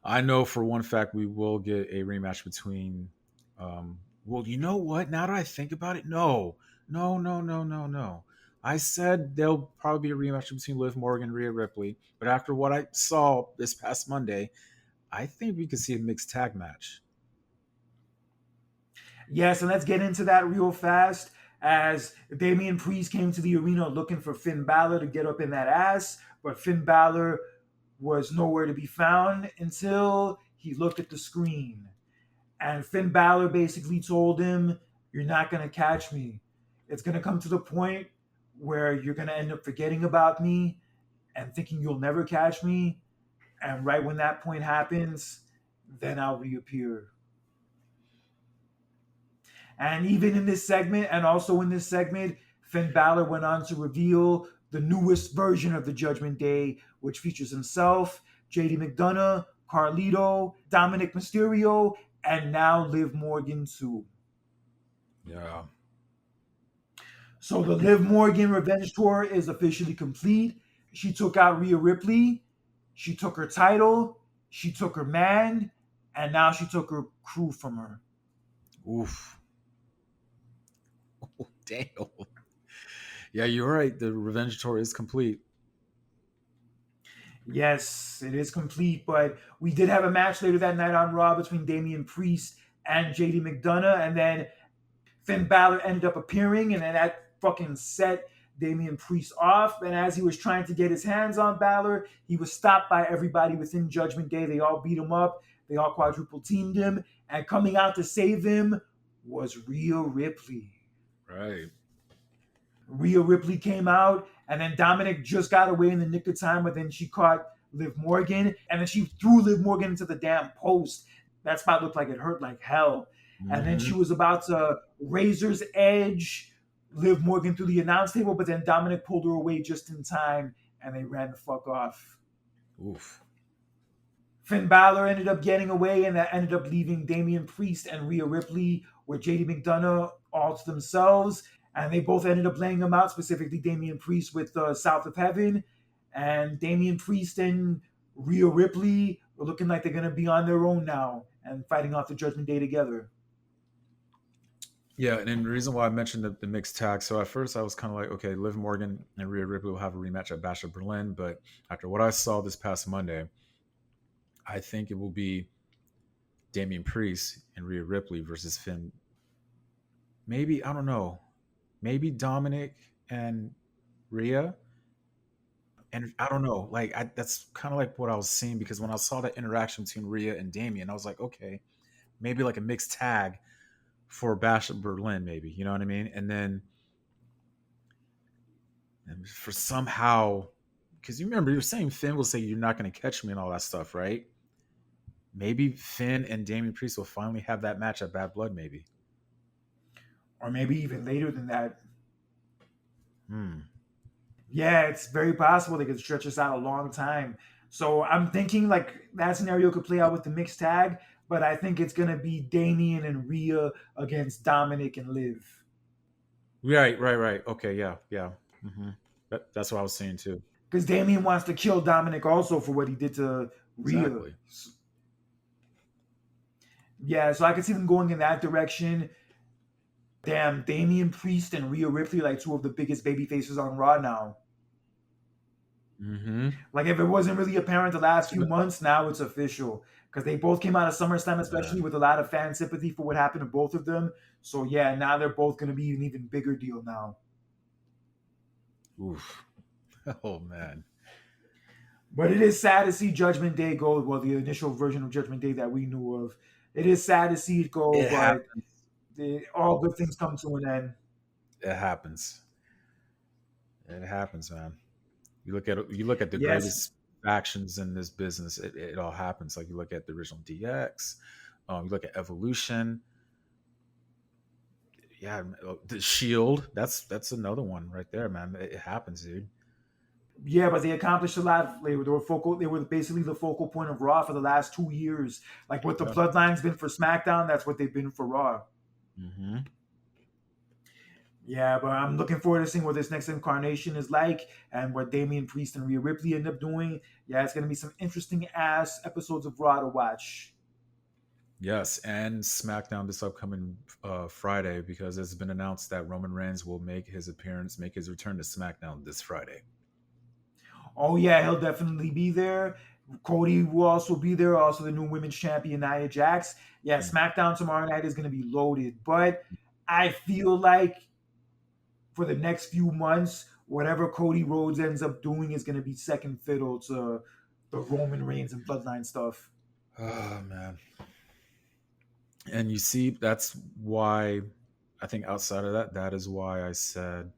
I know for one fact we will get a rematch between. Well, you know what? Now that I think about it, no, no, no, no, no, no. I said there'll probably be a rematch between Liv Morgan and Rhea Ripley, but after what I saw this past Monday, I think we could see a mixed tag match. Yes, and let's get into that real fast as Damien Priest came to the arena looking for Finn Balor to get up in that ass, but Finn Balor was nowhere to be found until he looked at the screen. And Finn Balor basically told him, "You're not going to catch me. It's going to come to the point where you're going to end up forgetting about me and thinking you'll never catch me. And right when that point happens, then I'll reappear." And even in this segment, and also in this segment, Finn Balor went on to reveal the newest version of the Judgment Day, which features himself, JD McDonough, Carlito, Dominik Mysterio, and now Liv Morgan too. Yeah. So the Liv Morgan Revenge Tour is officially complete. She took out Rhea Ripley. She took her title. She took her man. And now she took her crew from her. Oof. Oh, damn. Yeah, you're right. The Revenge Tour is complete. Yes, it is complete, but we did have a match later that night on Raw between Damian Priest and JD McDonough, and then Finn Balor ended up appearing, and then that fucking set Damian Priest off. And as he was trying to get his hands on Balor, he was stopped by everybody within Judgment Day. They all beat him up. They all quadruple teamed him. And coming out to save him was Rhea Ripley. Right. Rhea Ripley came out, and then Dominik just got away in the nick of time, but then she caught Liv Morgan, and then she threw Liv Morgan into the damn post. That spot looked like it hurt like hell. And then she was about to razor's edge Liv Morgan through the announce table, but then Dominik pulled her away just in time, and they ran the fuck off. Oof. Finn Balor ended up getting away, and that ended up leaving Damian Priest and Rhea Ripley with JD McDonough all to themselves. And they both ended up laying them out, specifically Damian Priest with South of Heaven. And Damian Priest and Rhea Ripley are looking like they're going to be on their own now and fighting off the Judgment Day together. Yeah, and the reason why I mentioned the mixed tag, so at first I was kind of like, okay, Liv Morgan and Rhea Ripley will have a rematch at Bash of Berlin, but after what I saw this past Monday, I think it will be Damian Priest and Rhea Ripley versus Finn. Maybe, I don't know, maybe Dominik and Rhea. And I don't know, like that's kind of like what I was seeing, because when I saw that interaction between Rhea and Damien, I was like, okay, maybe like a mixed tag for Bash of Berlin, maybe, you know what I mean? And then for somehow, because you remember you were saying Finn will say you're not going to catch me and all that stuff, right? Maybe Finn and Damian Priest will finally have that match at Bad Blood, maybe. Or maybe even later than that. Hmm. Yeah, it's very possible they could stretch this out a long time. So I'm thinking like that scenario could play out with the mixed tag, but I think it's gonna be Damien and Rhea against Dominik and Liv. Right. Okay, yeah. Mm-hmm. That's what I was saying too. Because Damien wants to kill Dominik also for what he did to Rhea. Exactly. Yeah, so I can see them going in that direction. Damn, Damian Priest and Rhea Ripley, like two of the biggest baby faces on Raw now. Mm-hmm. Like if it wasn't really apparent the last few months, now it's official. Because they both came out of SummerSlam, especially with a lot of fan sympathy for what happened to both of them. So yeah, now they're both going to be an even bigger deal now. Oof. Oh man. But it is sad to see Judgment Day go. Well, the initial version of Judgment Day that we knew of. It is sad to see it go, It but happens. all good things come to an end. It happens. It happens, man. You look at the Yes, greatest factions in this business. It all happens. Like you look at the original DX. You look at Evolution. Yeah, the Shield. That's another one right there, man. It happens, dude. yeah, but they accomplished a lot. They were focal. They were basically the focal point of Raw for the last 2 years. Like what the Yeah. Bloodline's been for SmackDown, that's what they've been for Raw. Mm-hmm. Yeah, but I'm looking forward to seeing what this next incarnation is like and what Damian Priest and Rhea Ripley end up doing. Yeah, it's gonna be some interesting ass episodes of Raw to watch. Yes, and SmackDown this upcoming Friday, because it's been announced that Roman Reigns will make his return to SmackDown this Friday. Oh yeah, he'll definitely be there. Cody will also be there. Also, the new women's champion Nia Jax. Yeah, SmackDown tomorrow night is gonna be loaded, but I feel like for the next few months, whatever Cody Rhodes ends up doing is going to be second fiddle to the Roman Reigns and Bloodline stuff. Oh man. And you see, that's why I think outside of that, that is why I said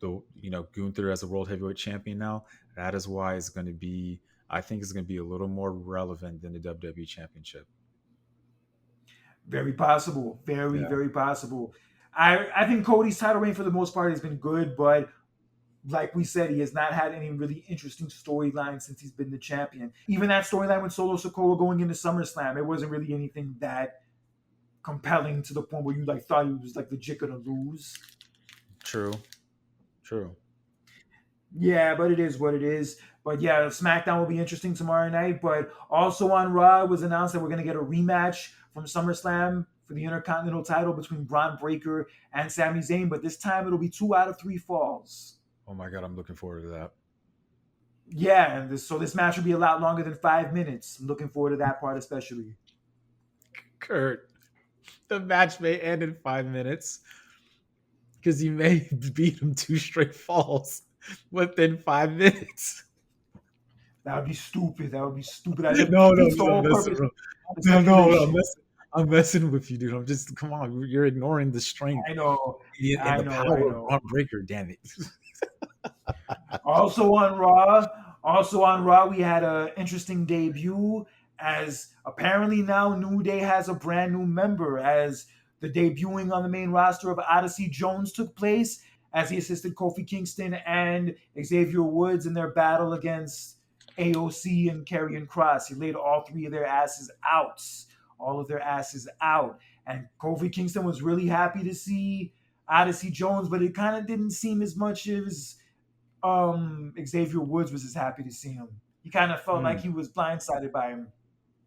Gunther as a world heavyweight champion now. That is why it's going to be. I think it's going to be a little more relevant than the WWE Championship. Very possible. Very, Yeah, very possible. I think Cody's title reign for the most part has been good, but like we said, he has not had any really interesting storylines since he's been the champion. Even that storyline with Solo Sikoa going into SummerSlam, it wasn't really anything that compelling to the point where you like thought he was like legit gonna lose. true, true. Yeah, but it is what it is. But yeah, SmackDown will be interesting tomorrow night. But also on Raw, it was announced that we're gonna get a rematch from SummerSlam for the Intercontinental title between Bron Breakker and Sami Zayn. But this time it'll be 2 out of 3 falls. Oh my god, I'm looking forward to that. Yeah, and so this match will be a lot longer than 5 minutes. I'm looking forward to that part especially. Kurt, the match may end in 5 minutes because you may beat him 2 straight falls within 5 minutes. That would be stupid. That would be stupid. That No, no, defeats the no, whole listen, purpose bro. of the No, no, no, stipulation. I'm messing with you, dude. I'm just come on. You're ignoring the strength I know, and I the know, I power of know. Braun Breaker. Damn it. Also on Raw, we had an interesting debut as apparently now New Day has a brand new member as the debuting on the main roster of Odyssey Jones took place as he assisted Kofi Kingston and Xavier Woods in their battle against AOC and Karrion Kross. He laid all three of their asses out, all of their asses out. And Kofi Kingston was really happy to see Odyssey Jones, but it kind of didn't seem as much as Xavier Woods was just happy to see him. He kind of felt like Hmm. he was blindsided by him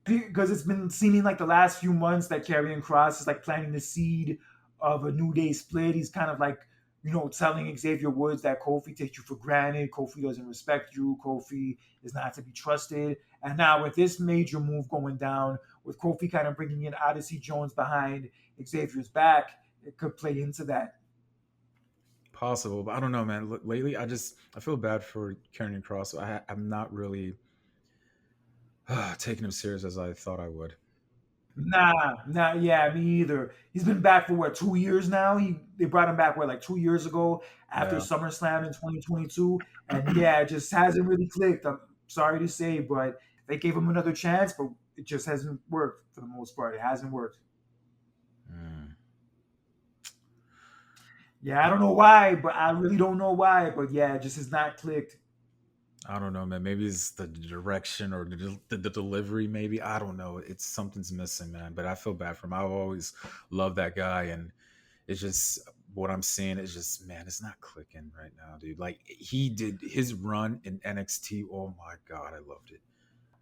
because it's been seeming like the last few months that Karrion Kross is like planting the seed of a New Day split. He's kind of like telling Xavier Woods that Kofi takes you for granted. Kofi doesn't respect you. Kofi is not to be trusted. And now with this major move going down, with Kofi kind of bringing in Odyssey Jones behind Xavier's back, it could play into that. Possible, but I don't know, man. Lately, I feel bad for Karrion Cross. I'm not really taking him serious as I thought I would. Nah, yeah, me either. He's been back for what 2 years now. They brought him back what like 2 years ago after Yeah. SummerSlam in 2022, and yeah, it just hasn't really clicked. I'm sorry to say, but they gave him another chance, but it just hasn't worked for the most part. It hasn't worked. Mm. Yeah, I don't know why, but I really don't know why, but yeah, it just has not clicked. I don't know, man. Maybe it's the direction or the delivery. Maybe I don't know. It's something's missing, man. But I feel bad for him. I've always loved that guy, and it's just what I'm seeing is just man, it's not clicking right now, dude. Like he did his run in NXT. Oh my god, I loved it.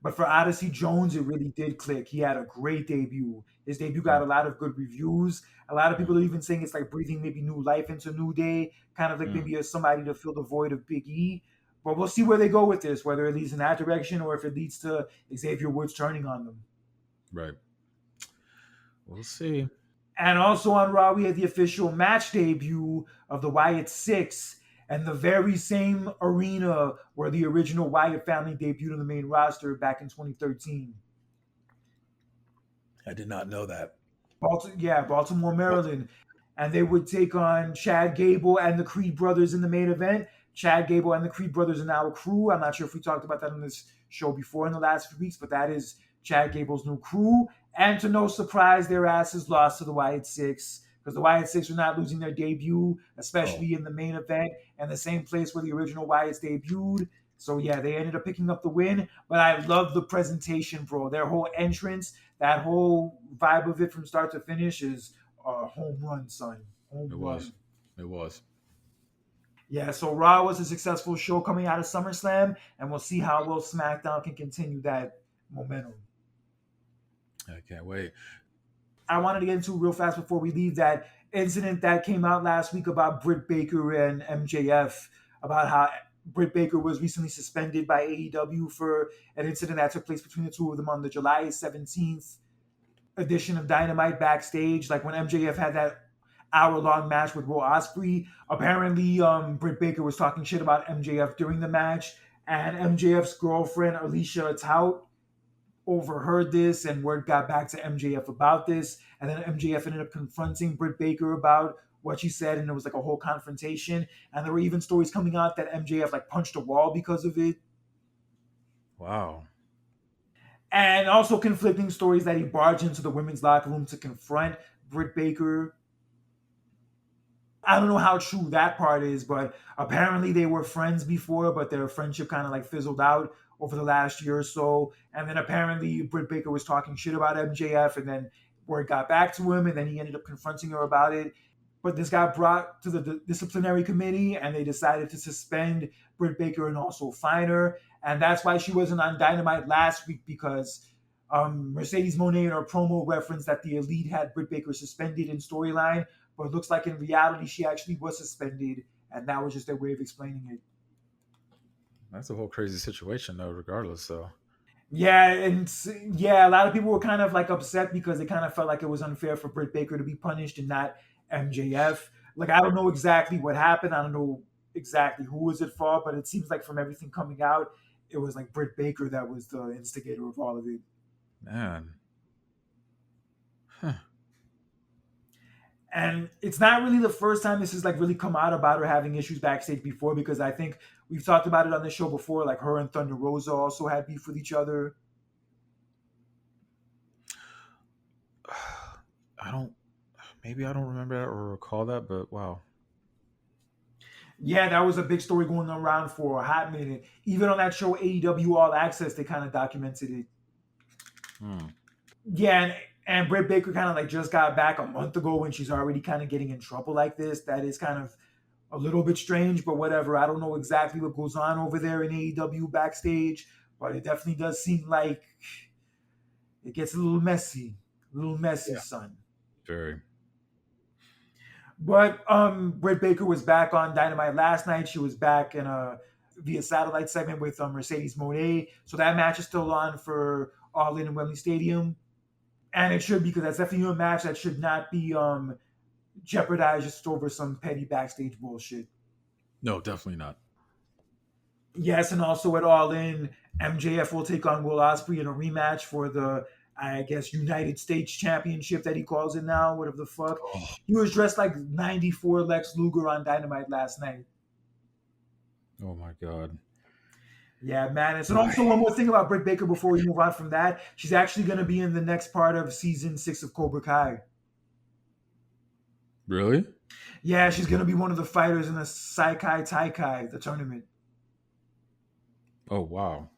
But for Odyssey Jones, it really did click. He had a great debut. His debut got Mm, a lot of good reviews. A lot of mm, people are even saying it's like breathing maybe new life into New Day, kind of like mm. maybe as somebody to fill the void of Big E. But we'll see where they go with this, whether it leads in that direction or if it leads to Xavier Woods turning on them. Right. We'll see. And also on Raw, we had the official match debut of the Wyatt Six and the very same arena where the original Wyatt family debuted on the main roster back in 2013. I did not know that. Baltimore, Well, Maryland. And they would take on Chad Gable and the Creed brothers in the main event. Chad Gable and the Creed brothers are now a crew. I'm not sure if we talked about that on this show before in the last few weeks, but that is Chad Gable's new crew. And to no surprise, their asses lost to the Wyatt Six because the Wyatt Six are not losing their debut, oh, especially in the main event and the same place where the original Wyatts debuted. So yeah, they ended up picking up the win. But I love the presentation, bro. Their whole entrance, that whole vibe of it from start to finish is a home run, son. Home it was. run. It was. Yeah, so Raw was a successful show coming out of SummerSlam, and we'll see how well SmackDown can continue that momentum. I can't wait. I wanted to get into real fast before we leave that incident that came out last week about Britt Baker and MJF, about how Britt Baker was recently suspended by AEW for an incident that took place between the two of them on the July 17th edition of Dynamite backstage, like when MJF had that hour-long match with Will Ospreay. Apparently, Britt Baker was talking shit about MJF during the match, and MJF's girlfriend Alicia Tout overheard this, and word got back to MJF about this, and then MJF ended up confronting Britt Baker about what she said, and there was like a whole confrontation, and there were even stories coming out that MJF like punched a wall because of it. Wow. And also conflicting stories that he barged into the women's locker room to confront Britt Baker. I don't know how true that part is, but apparently they were friends before, but their friendship kind of like fizzled out over the last year or so. And then apparently Britt Baker was talking shit about MJF, and then word got back to him, and then he ended up confronting her about it. But this got brought to the disciplinary committee, and they decided to suspend Britt Baker and also fine her. And that's why she wasn't on Dynamite last week, because Mercedes Moné in her promo referenced that the Elite had Britt Baker suspended in storyline, but it looks like in reality she actually was suspended, and that was just their way of explaining it. That's a whole crazy situation, though. Regardless, so Yeah, and yeah, a lot of people were kind of like upset because they kind of felt like it was unfair for Britt Baker to be punished and not MJF. Like, I don't know exactly what happened. I don't know exactly who was at fault, but it seems like from everything coming out, it was like Britt Baker that was the instigator of all of it. man, And it's not really the first time this has like really come out about her having issues backstage before, because I think we've talked about it on the show before. Like, her and Thunder Rosa also had beef with each other. I don't. Maybe I don't remember that or recall that, but wow. Yeah, that was a big story going around for a hot minute. Even on that show AEW All Access, they kind of documented it. Hmm. Yeah, and Britt Baker kind of like just got back a month ago when she's already kind of getting in trouble like this. That is kind of a little bit strange, but whatever. I don't know exactly what goes on over there in AEW backstage, but it definitely does seem like it gets a little messy. A little messy, Yeah. son. Very. But Britt Baker was back on Dynamite last night. She was back in a via satellite segment with Mercedes Moné. So that match is still on for All In Wembley Stadium. And it should be, because that's definitely a match that should not be jeopardized just over some petty backstage bullshit. No, definitely not. Yes, and also at All In, MJF will take on Will Ospreay in a rematch for the, I guess, United States Championship that he calls it now, whatever the fuck. Oh, He was dressed like 94 Lex Luger on Dynamite last night. oh my God. Yeah, man. And Why? also one more thing about Britt Baker before we move on from that. She's actually going to be in the next part of season 6 of Cobra Kai. Really? Yeah, she's going to be one of the fighters in the Saikai Taikai, the tournament. Oh wow.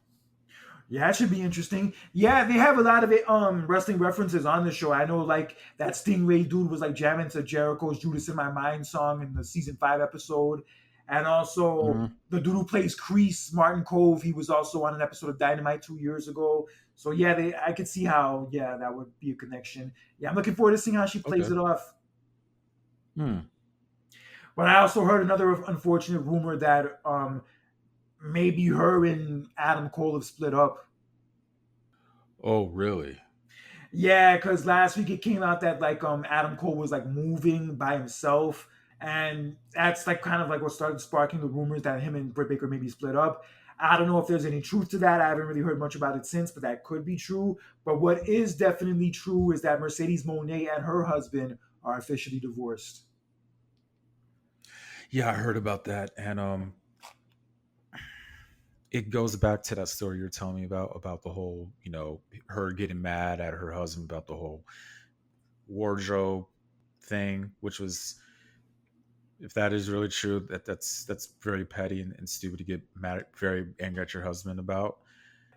Yeah, that should be interesting. Yeah, they have a lot of it, wrestling references on the show. I know, like, that Stingray dude was like jamming to Jericho's "Judas in My Mind" song in the season 5 episode, and also Mhm. the dude who plays Kreese, Martin Cove, he was also on an episode of Dynamite 2 years ago. So yeah, I could see how that would be a connection. Yeah, I'm looking forward to seeing how she plays Okay. it off. Hmm. But I also heard another unfortunate rumor that maybe her and Adam Cole have split up. Oh really? Yeah, because last week it came out that like Adam Cole was like moving by himself, and that's like kind of like what started sparking the rumors that him and Britt Baker maybe split up. I don't know if there's any truth to that. I haven't really heard much about it since, but that could be true. But what is definitely true is that Mercedes Moné and her husband are officially divorced. Yeah, I heard about that, and it goes back to that story you're telling me about the whole, her getting mad at her husband about the whole wardrobe thing, which was, if that is really true, that's very petty and stupid to get mad at, very angry at your husband about.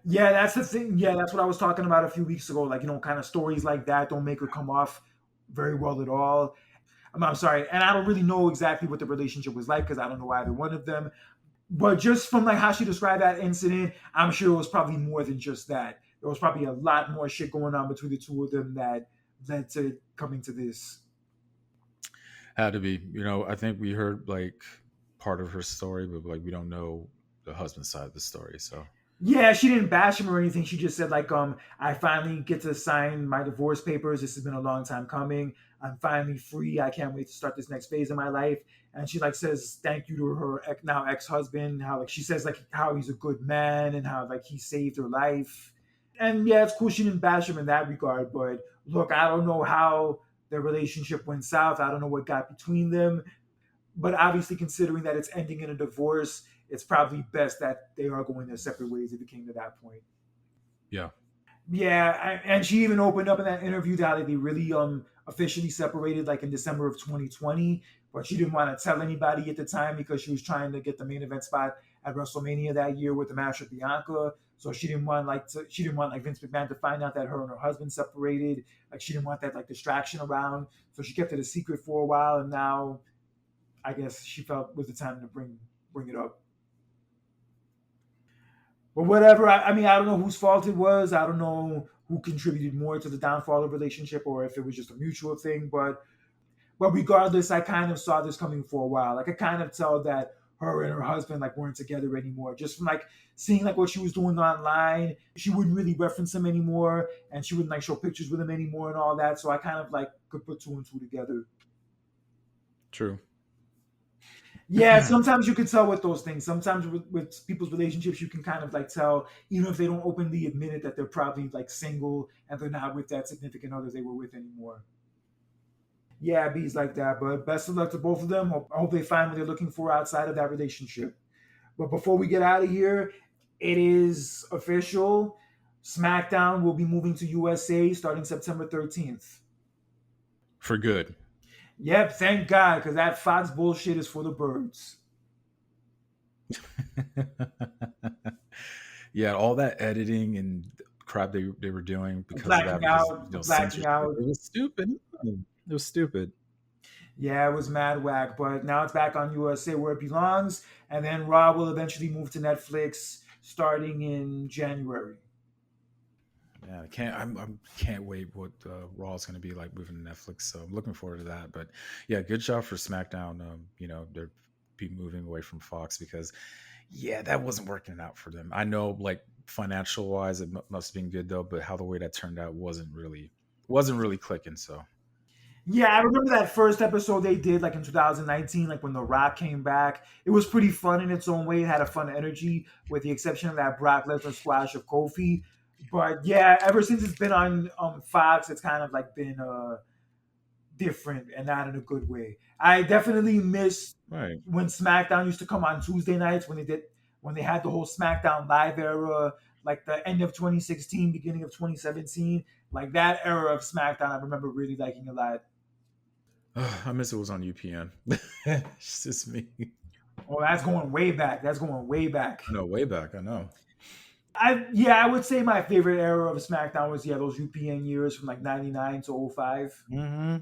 Yeah, that's the thing. Yeah, that's what I was talking about a few weeks ago. Like, kind of stories like that don't make her come off very well at all. I'm sorry, and I don't really know exactly what the relationship was like because I don't know either one of them. But just from like how she described that incident, I'm sure it was probably more than just that. There was probably a lot more shit going on between the two of them that led to coming to this. Had to be, I think we heard like part of her story, but like we don't know the husband side of the story. So Yeah, she didn't bash him or anything. She just said like, I finally get to sign my divorce papers. This has been a long time coming. I'm finally free. I can't wait to start this next phase of my life. And she like says thank you to her now ex-husband. How like she says like how he's a good man and how like he saved her life. And yeah, it's cool she didn't bash him in that regard. But look, I don't know how their relationship went south. I don't know what got between them. But obviously, considering that it's ending in a divorce, it's probably best that they are going their separate ways if it came to that point. yeah. Yeah, and she even opened up in that interview that they really officially separated like in December of 2020, but she didn't want to tell anybody at the time because she was trying to get the main event spot at WrestleMania that year with the match with Bianca. So she didn't want like Vince McMahon to find out that her and her husband separated. Like she didn't want that like distraction around. So she kept it a secret for a while, and now I guess she felt was the time to bring it up. But whatever. I mean, I don't know whose fault it was. I don't know who contributed more to the downfall of the relationship or if it was just a mutual thing. But regardless, I kind of saw this coming for a while. Like I kind of tell that her and her husband like weren't together anymore. Just from like seeing like what she was doing online, she wouldn't really reference him anymore, and she wouldn't like show pictures with him anymore and all that. So I kind of like could put two and two together. True. Yeah, sometimes you can tell with those things. Sometimes with people's relationships, you can kind of like tell, even if they don't openly admit it, that they're probably like single and they're not with that significant other they were with anymore. Yeah, it bees like that. But best of luck to both of them. I hope they find what they're looking for outside of that relationship. But before we get out of here, it is official. SmackDown will be moving to USA starting September 13th. For good. Yep, thank God, because that Fox bullshit is for the birds. Yeah, all that editing and crap they were doing The because of that, blacking because out, the blacking censorship. out. It was stupid. It was stupid. Yeah, it was mad whack, but now it's back on USA where it belongs, and then Raw will eventually move to Netflix starting in January. Yeah, I can't. Can't wait what Raw is going to be like moving to Netflix. So I'm looking forward to that. But yeah, good job for SmackDown. They're be moving away from Fox because yeah, that wasn't working out for them. I know, like financial wise, it must have been good though. But how the way that turned out wasn't really clicking. So Yeah, I remember that first episode they did like in 2019, like when The Rock came back. It was pretty fun in its own way. It had a fun energy, with the exception of that Brock Lesnar squash of Kofi. But yeah, ever since it's been on Fox, it's kind of like been different and not in a good way. I definitely miss right. when SmackDown used to come on Tuesday nights when they had the whole SmackDown Live era, like the end of 2016, beginning of 2017, like that era of SmackDown. I remember really liking a lot. I miss it was on UPN. It's just me. Oh, that's going way back. That's going way back. I know, way back. I know. I would say my favorite era of SmackDown was those UPN years from like 99 to 05. Hmm.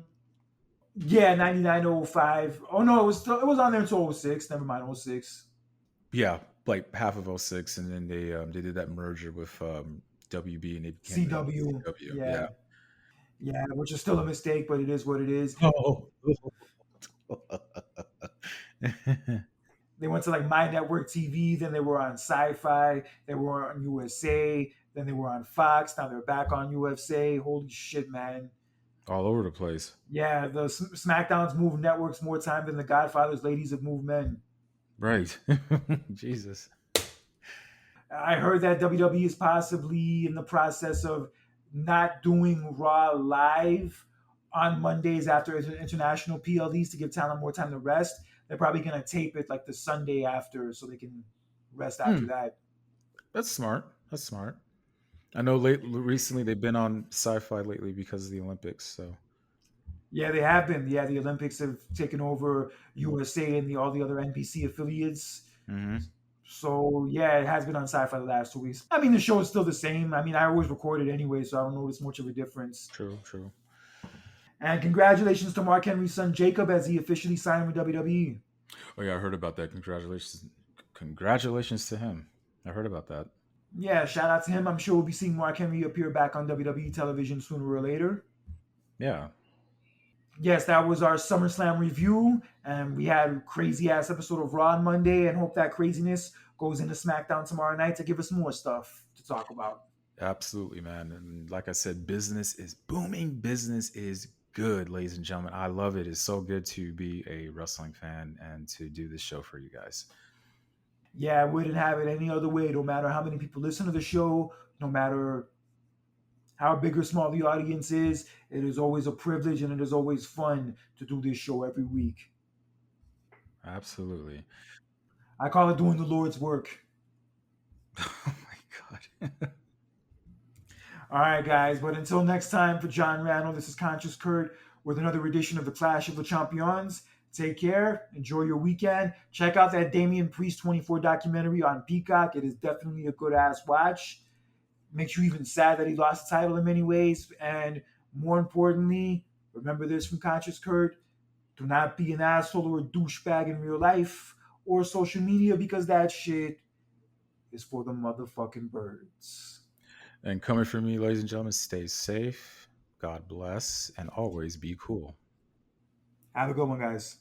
Yeah, 99 to 05. Oh no, it was on there until 06. Never mind, 06. Yeah, like half of '06, and then they did that merger with WB, and they became CW. CW. Yeah. Yeah. Yeah, which is still a mistake, but it is what it is. Oh. They went to like My Network TV, then they were on Sci-Fi, they were on USA, then they were on Fox. Now they're back on USA. Holy shit, man! All over the place. Yeah, the SmackDowns move networks more time than the Godfather's ladies have moved men. Right. Jesus. I heard that WWE is possibly in the process of not doing Raw live on Mondays after international PLEs to give talent more time to rest. They're probably going to tape it like the Sunday after so they can rest after Hmm. that. That's smart. That's smart. I know recently they've been on sci-fi lately because of the Olympics. So Yeah, they have been. Yeah, the Olympics have taken over USA and all the other NBC affiliates. hmm So yeah, it has been on Sci-Fi the last 2 weeks. I mean, the show is still the same. I mean, I always record it anyway, so I don't notice much of a difference. true, true. And congratulations to Mark Henry's son Jacob as he officially signed with WWE. Oh yeah, I heard about that. Congratulations to him. I heard about that. Yeah, shout out to him. I'm sure we'll be seeing Mark Henry appear back on WWE television sooner or later. Yeah, Yes, that was our SummerSlam review, and we had a crazy ass episode of Raw on Monday, and hope that craziness goes into SmackDown tomorrow night to give us more stuff to talk about. absolutely, man. And like I said, business is booming. Business is good, ladies and gentlemen. I love it. It's so good to be a wrestling fan and to do this show for you guys. Yeah, I wouldn't have it any other way. No matter how many people listen to the show, no matter how big or small the audience is, it is always a privilege and it is always fun to do this show every week. Absolutely. I call it doing the Lord's work. Oh my god. All right, guys. But until next time, for John Randall, this is Conscious Kurt with another edition of the Clash of the Champions. Take care. Enjoy your weekend. Check out that Damien Priest 24 documentary on Peacock. It is definitely a good ass watch. Makes you even sad that he lost the title in many ways. And more importantly, remember this from Conscious Kurt: do not be an asshole or a douchebag in real life or social media, because that shit is for the motherfucking birds. And coming from me, ladies and gentlemen, stay safe, God bless, and always be cool. Have a good one, guys.